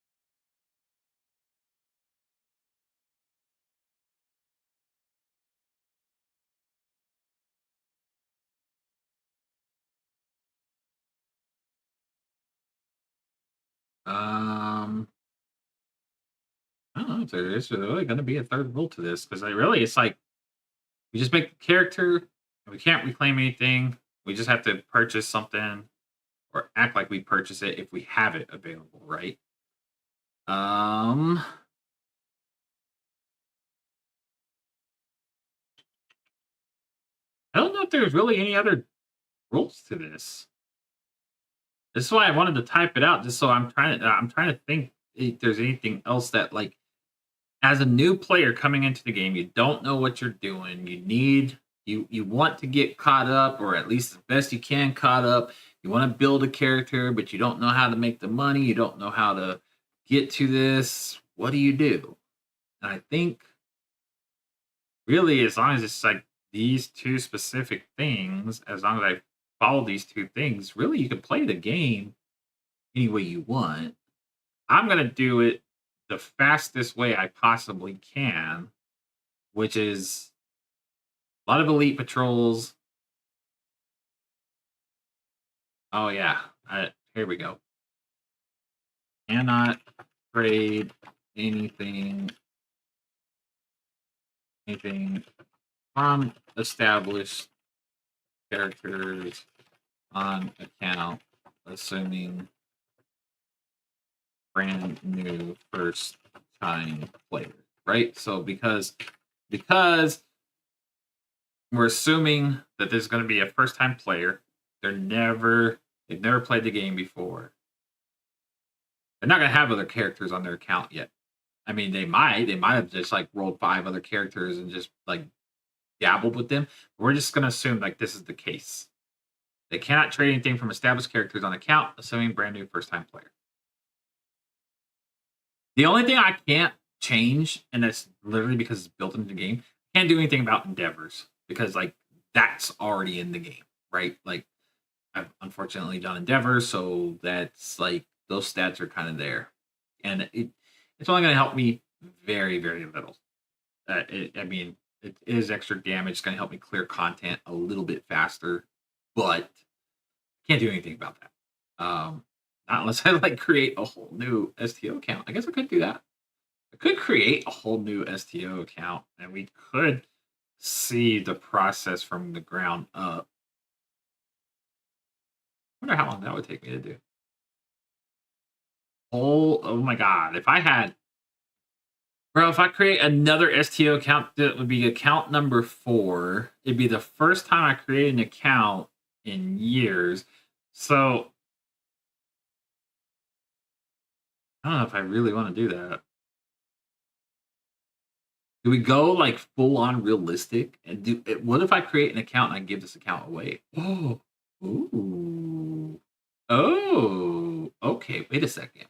I don't know if there is really going to be a third rule to this because it's like we just make the character and we can't reclaim anything. We just have to purchase something or act like we purchase it if we have it available, right? I don't know if there's really any other rules to this. This is why I wanted to type it out, just so I'm trying to think if there's anything else that like as a new player coming into the game, you don't know what you're doing. You want to get caught up, or at least as best you can caught up. You want to build a character, but you don't know how to make the money. You don't know how to get to this. What do you do? And I think really, as long as it's like these two specific things, as long as I follow these two things, really you can play the game any way you want. I'm gonna do it the fastest way I possibly can, which is a lot of elite patrols. Oh yeah, here we go. Cannot trade anything from established characters on account, assuming brand new first time player, right? So because we're assuming that there's going to be a first time player, they've never played the game before. They're not going to have other characters on their account yet. I mean, they might have just like rolled 5 other characters and just like dabbled with them. We're just going to assume like this is the case. They cannot trade anything from established characters on account, assuming brand new first time player. The only thing I can't change, and that's literally because it's built into the game, I can't do anything about endeavors because like that's already in the game, right? Like I've unfortunately done endeavors, so that's like those stats are kind of there, and it's only going to help me very, very little. I mean, it is extra damage. It's going to help me clear content a little bit faster, but I can't do anything about that. Not unless I like create a whole new STO account. I guess I could do that. I could create a whole new STO account, and we could see the process from the ground up. I wonder how long that would take me to do. Oh my god! If I had, bro, if I create another STO account, that would be account number 4. It'd be the first time I create an account in years. So I don't know if I really want to do that. Do we go like full on realistic and do it? What if I create an account and I give this account away? Oh, ooh, oh, okay. Wait a second.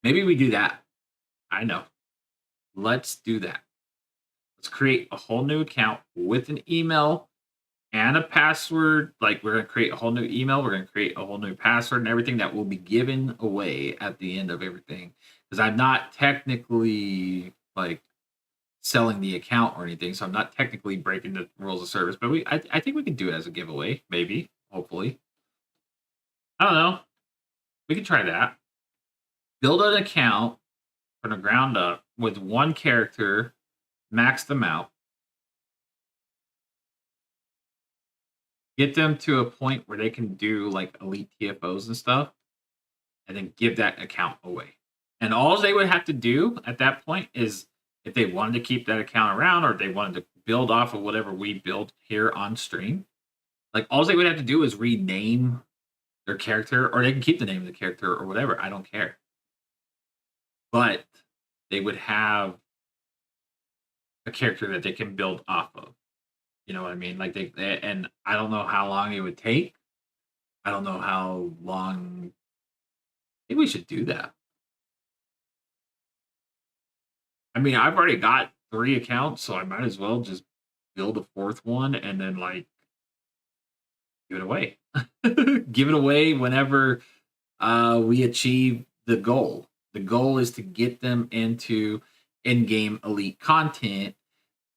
Maybe we do that. I know. Let's do that. Let's create a whole new account with an email and a password. Like we're going to create a whole new email. We're going to create a whole new password and everything that will be given away at the end of everything. Because I'm not technically like selling the account or anything. So I'm not technically breaking the rules of service. But I think we can do it as a giveaway. Maybe. Hopefully. I don't know. We can try that. Build an account from the ground up with one character, max them out, get them to a point where they can do like elite TFOs and stuff, and then give that account away. And all they would have to do at that point is if they wanted to keep that account around or they wanted to build off of whatever we build here on stream, like all they would have to do is rename their character, or they can keep the name of the character or whatever. I don't care. But they would have a character that they can build off of. You know what I mean? Like and I don't know how long it would take. I don't know how long. Maybe we should do that. I mean, I've already got 3 accounts, so I might as well just build a 4th one and then like give it away. Give it away whenever we achieve the goal. The goal is to get them into in-game elite content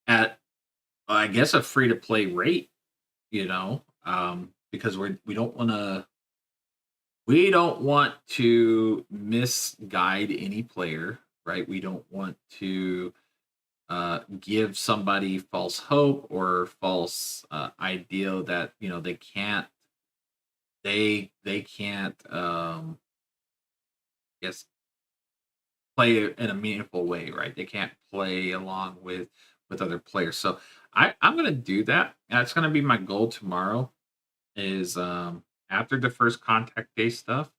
at, I guess, a free-to-play rate, you know, because we don't want to misguide any player, right? We don't want to give somebody false hope or false idea that they can't guess play in a meaningful way, right? They can't play along with other players. So I'm gonna do that. That's gonna be my goal tomorrow. Is after the first contact day stuff,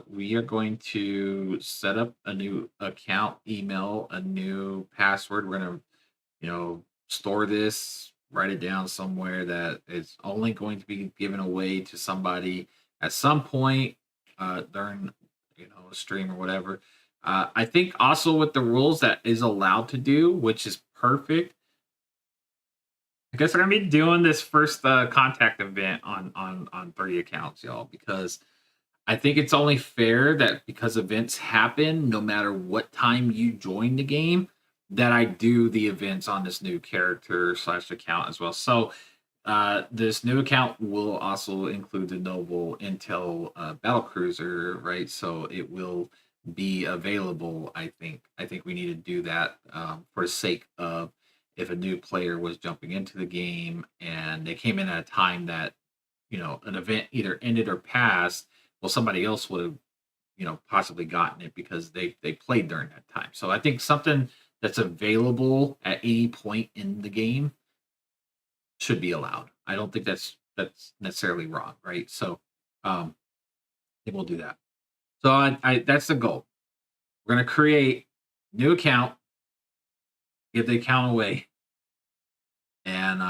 we are going to set up a new account, email, a new password. We're gonna, store this, write it down somewhere that it's only going to be given away to somebody at some point during, a stream or whatever. I think also with the rules that is allowed to do, which is perfect. I guess we're gonna be doing this first contact event on 30 accounts, y'all, because I think it's only fair that because events happen, no matter what time you join the game, that I do the events on this new character slash account as well. So this new account will also include the Noble Intel battle cruiser, right? So it will be available. I think we need to do that for the sake of if a new player was jumping into the game and they came in at a time that an event either ended or passed, well, somebody else would have possibly gotten it because they played during that time. So I think something that's available at any point in the game should be allowed. I don't think that's necessarily wrong, right? So I think we'll do that. So I that's the goal. We're gonna create new account, give the account away, and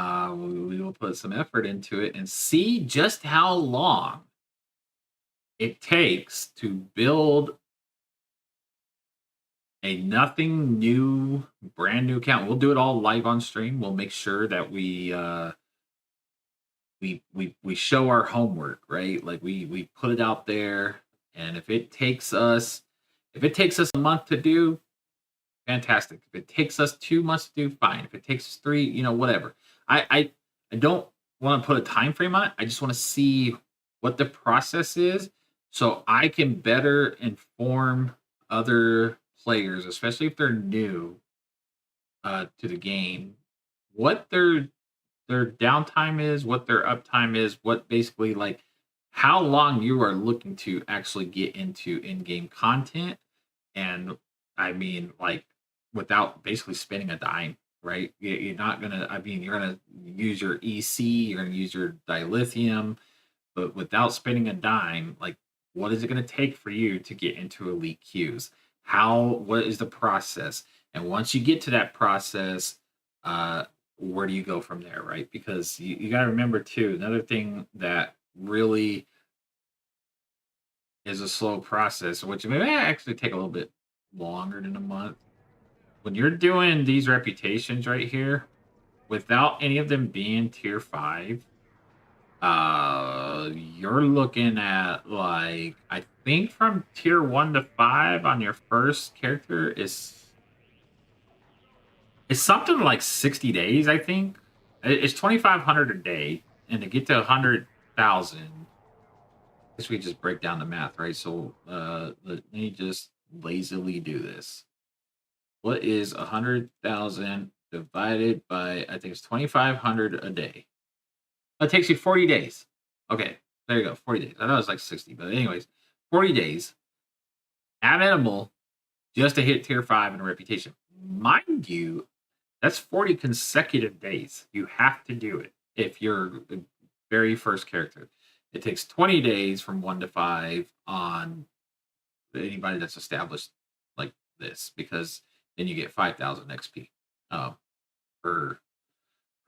we will put some effort into it and see just how long it takes to build a nothing new, brand new account. We'll do it all live on stream. We'll make sure that we show our homework, right? Like we put it out there, and if it takes us a month to do, fantastic. If it takes us 2 months to do, fine. If it takes us three, whatever. I don't want to put a time frame on it. I just want to see what the process is so I can better inform other players, especially if they're new to the game, what their downtime is, what their uptime is, what basically like how long you are looking to actually get into in-game content. And I mean, like without basically spending a dime, right? You're not gonna, I mean, you're gonna use your EC, you're gonna use your dilithium, but without spending a dime, like what is it gonna take for you to get into elite queues? What is the process? And once you get to that process, where do you go from there, right? Because you got to remember too, another thing that really is a slow process, which may actually take a little bit longer than a month. When you're doing these reputations right here, without any of them being tier 5, you're looking at like I think from tier 1 to 5 on your first character is it's something like 60 days, I think. It's 2,500 a day, and to get to 100,000, I guess we just break down the math, right? So let me just lazily do this. What is 100,000 divided by, I think it's 2,500 a day? That takes you 40 days. Okay, there you go, 40 days. I know it's like 60, but anyways, 40 days at minimal just to hit tier 5 in a reputation. Mind you, that's 40 consecutive days. You have to do it if you're the very first character. It takes 20 days from 1 to 5 on anybody that's established like this, because then you get 5,000 XP per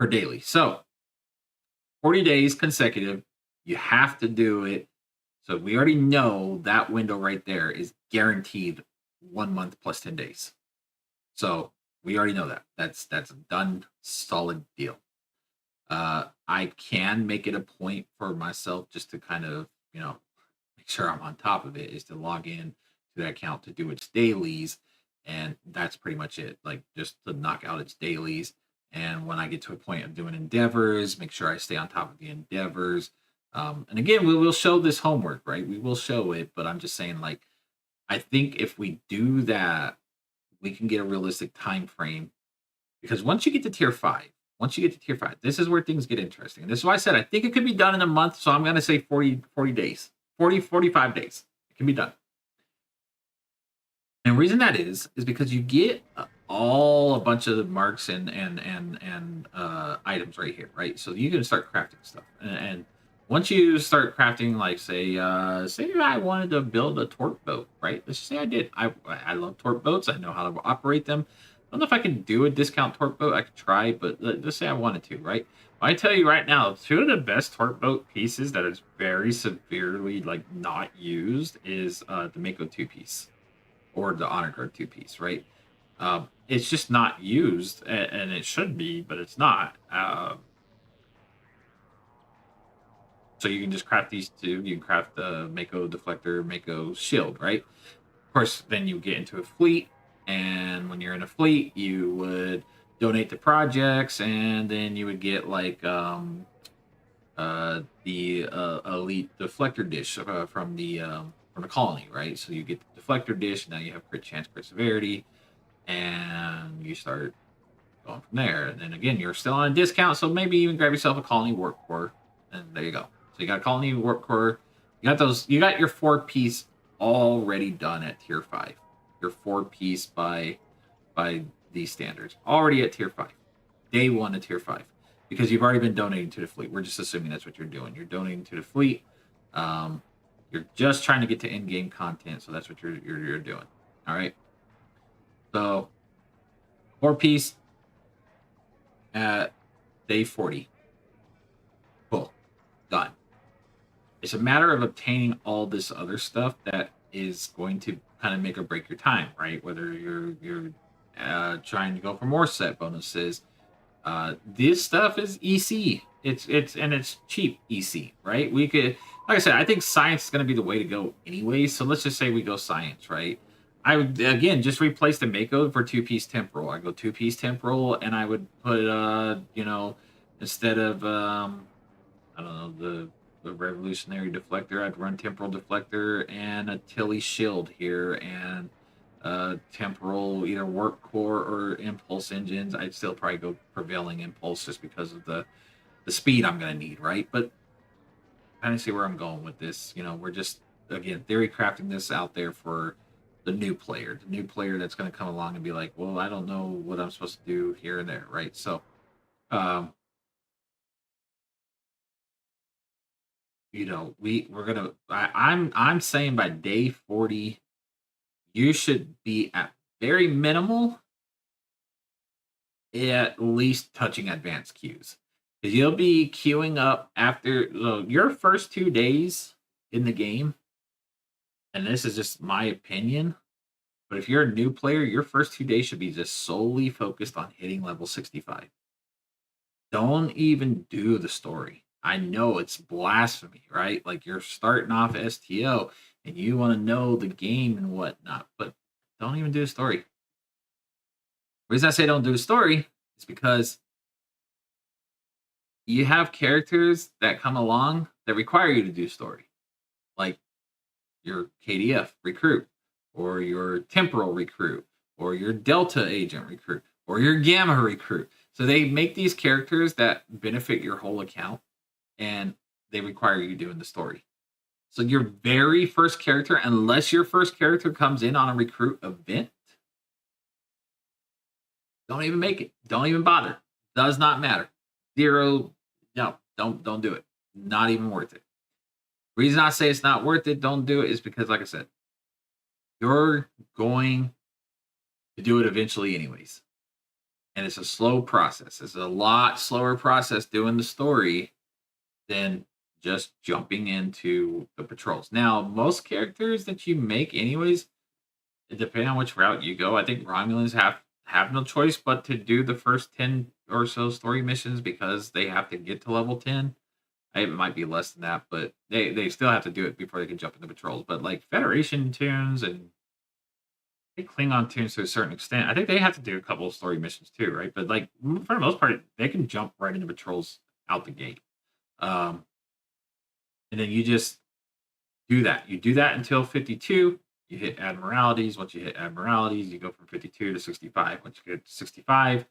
daily. So 40 days consecutive, you have to do it. So we already know that window right there is guaranteed 1 month plus 10 days. So we already know that. That's a done, solid deal. I can make it a point for myself just to kind of, make sure I'm on top of it, is to log in to that account to do its dailies. And that's pretty much it. Like just to knock out its dailies. And when I get to a point of doing endeavors, make sure I stay on top of the endeavors. And again, we will show this homework, right? We will show it, but I'm just saying, like, I think if we do that, we can get a realistic time frame, because once you get to tier 5, this is where things get interesting. And this is why I said I think it could be done in a month. So I'm going to say 40 days, 45 days. It can be done. And the reason that is because you get all a bunch of marks and items right here, right? So you can start crafting stuff. And once you start crafting, like say I wanted to build a torque boat, right? Let's just say I did. I love torque boats. I know how to operate them. I don't know if I can do a discount torque boat. I could try, but let's say I wanted to, right? I tell you right now, 2 of the best torque boat pieces that is very severely like not used is the Mako 2 piece. or the honor guard 2-piece, right? It's just not used, and it should be, but it's not. So you can just craft these two. You can craft the Mako deflector, Mako shield, right? Of course, then you get into a fleet, and when you're in a fleet, you would donate to projects, and then you would get like the elite deflector dish from the colony, right? So you get the deflector dish. Now you have crit chance, crit severity, and you start going from there. And then again, you're still on a discount, so maybe even grab yourself a colony warp core, and there you go. So you got a colony warp core. You got those. You got your 4-piece already done at tier 5. Your 4-piece by these standards already at tier 5. Day 1 at tier 5 because you've already been donating to the fleet. We're just assuming that's what you're doing. You're donating to the fleet. You're just trying to get to in-game content, so that's what you're doing. All right. So 4-piece at day 40. Cool. Done. It's a matter of obtaining all this other stuff that is going to kind of make or break your time, right? Whether you're trying to go for more set bonuses. This stuff is EC. It's cheap EC, right? We could, like I said, I think science is going to be the way to go anyway. So let's just say we go science, right? I would again just replace the Mako for 2-piece temporal. I go 2-piece temporal, and I would put instead of I don't know the revolutionary deflector, I'd run temporal deflector and a Tilly shield here and temporal either warp core or impulse engines. I'd still probably go prevailing impulse just because of the speed I'm going to need, right? But I don't see where I'm going with this. We're just again theory crafting this out there for the new player that's going to come along and be like, well, I don't know what I'm supposed to do here and there, right? So I'm saying by day 40 you should be at very minimal at least touching advanced queues, because you'll be queuing up after your first 2 days in the game. And this is just my opinion, but if you're a new player, your first 2 days should be just solely focused on hitting level 65. Don't even do the story. I know it's blasphemy, right? Like you're starting off STO and you want to know the game and whatnot, but don't even do the story. The reason I say don't do the story is because you have characters that come along that require you to do story, like your KDF recruit, or your temporal recruit, or your Delta agent recruit, or your Gamma recruit. So they make these characters that benefit your whole account, and they require you doing the story. So your very first character, unless your first character comes in on a recruit event, don't even make it. Don't even bother. Does not matter. 0. No, don't do it. Not even worth it. Reason I say it's not worth it, don't do it, is because, like I said, you're going to do it eventually anyways. And it's a slow process. It's a lot slower process doing the story than just jumping into the patrols. Now, most characters that you make anyways, depending on which route you go, I think Romulans have no choice but to do the first 10 or so story missions because they have to get to level 10. It might be less than that, but they still have to do it before they can jump into patrols. But like Federation tunes and Klingon tunes to a certain extent, I think they have to do a couple of story missions too, right? But like for the most part, they can jump right into patrols out the gate. And then you just do that. You do that until 52. You hit Admiralities. Once you hit Admiralities, you go from 52 to 65. Once you get to 65,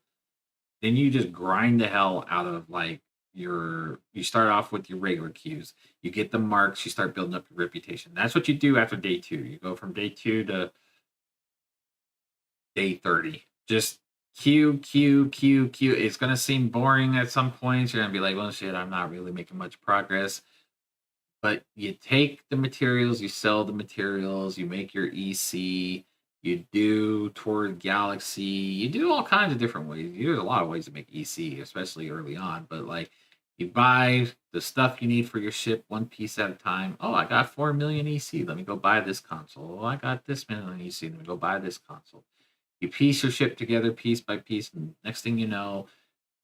then you just grind the hell out of like you start off with your regular queues. You get the marks. You start building up your reputation. That's what you do after day 2. You go from day 2 to day 30. Just queue. It's going to seem boring at some points. You're going to be like, well, shit, I'm not really making much progress. But you take the materials, you sell the materials, you make your EC, you do toward Galaxy, you do all kinds of different ways. There's a lot of ways to make EC, especially early on. But like You buy the stuff you need for your ship one piece at a time. Oh, I got 4 million EC. Let me go buy this console. Oh, I got this million EC. Let me go buy this console. You piece your ship together piece by piece, and next thing you know,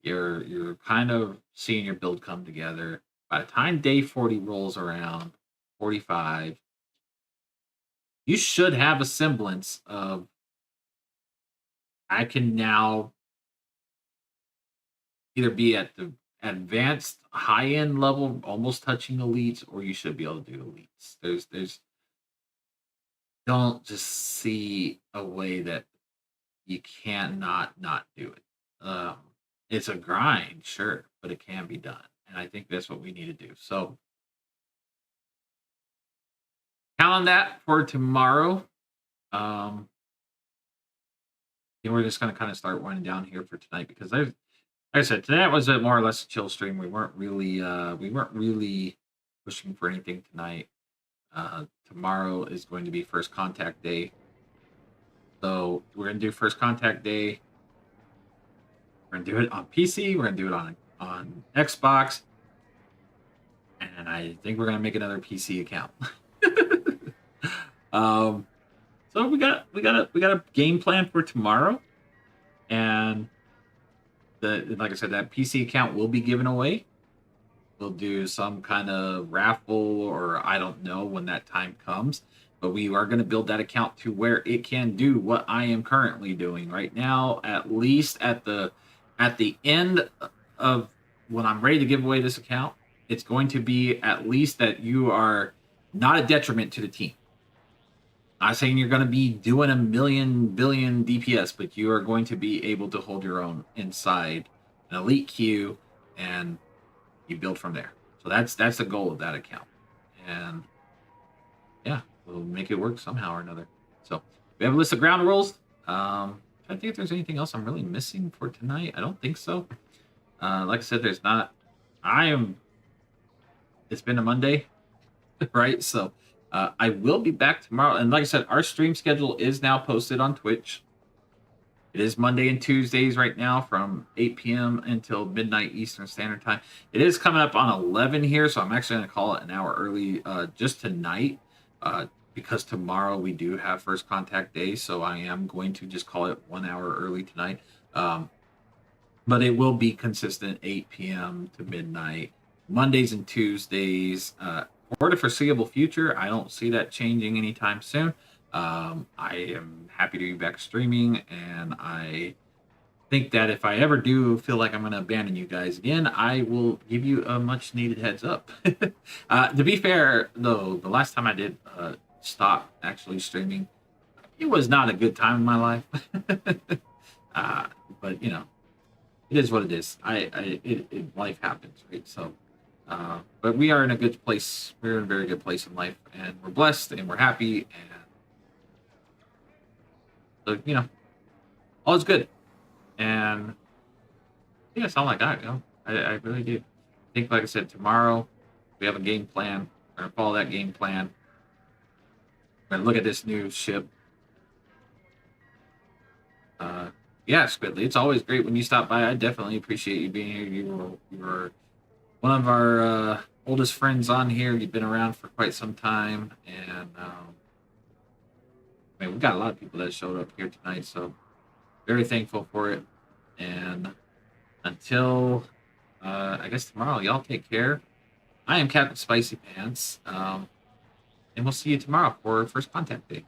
you're kind of seeing your build come together. By the time day 40 rolls around, 45, you should have a semblance of I can now either be at the advanced high end level, almost touching elites, or you should be able to do elites. There's don't just see a way that you can't not do it. It's a grind, sure, but it can be done, and I think that's what we need to do. So count on that for tomorrow. And we're just going to kind of start winding down here for tonight because like I said, today was a more or less a chill stream. We weren't really pushing for anything tonight. Tomorrow is going to be first contact day. So we're gonna do first contact day. We're gonna do it on PC, we're gonna do it on Xbox, and I think we're gonna make another PC account. So we got a game plan for tomorrow, and like I said, that PC account will be given away. We'll do some kind of raffle, or I don't know when that time comes, but we are going to build that account to where it can do what I am currently doing right now. At least at the end of when I'm ready to give away this account, it's going to be at least that you are not a detriment to the team. Not saying you're going to be doing a million billion DPS, but you are going to be able to hold your own inside an elite queue, and you build from there. So that's the goal of that account, and yeah, we'll make it work somehow or another. So we have a list of ground rules. I think if there's anything else I'm really missing for tonight. I don't think so. Like I said, there's not. It's been a Monday, right? So I will be back tomorrow. And like I said, our stream schedule is now posted on Twitch. It is Monday and Tuesdays right now from 8 p.m. until midnight Eastern Standard Time. It is coming up on 11 here, so I'm actually going to call it an hour early just tonight because tomorrow we do have First Contact Day, so I am going to just call it 1 hour early tonight. But it will be consistent 8 p.m. to midnight, Mondays and Tuesdays. For the foreseeable future, I don't see that changing anytime soon. I am happy to be back streaming, and I think that if I ever do feel like I'm going to abandon you guys again, I will give you a much needed heads up. To be fair, though, the last time I did stop actually streaming, it was not a good time in my life. But you know, it is what it is. Life happens, right? So. But we are in a good place. We're in a very good place in life, and we're blessed, and we're happy, and so you know, all is good. And yeah, that's all I got. You know, I really do. I think, like I said, tomorrow we have a game plan. We're gonna follow that game plan. We're gonna look at this new ship. Yeah, Squidly, it's always great when you stop by. I definitely appreciate you being here. You were one of our oldest friends on here. You've been around for quite some time, and we've got a lot of people that showed up here tonight, so very thankful for it. And until I guess tomorrow, y'all take care. I am Captain Spicy Pants, and we'll see you tomorrow for First Contact Day.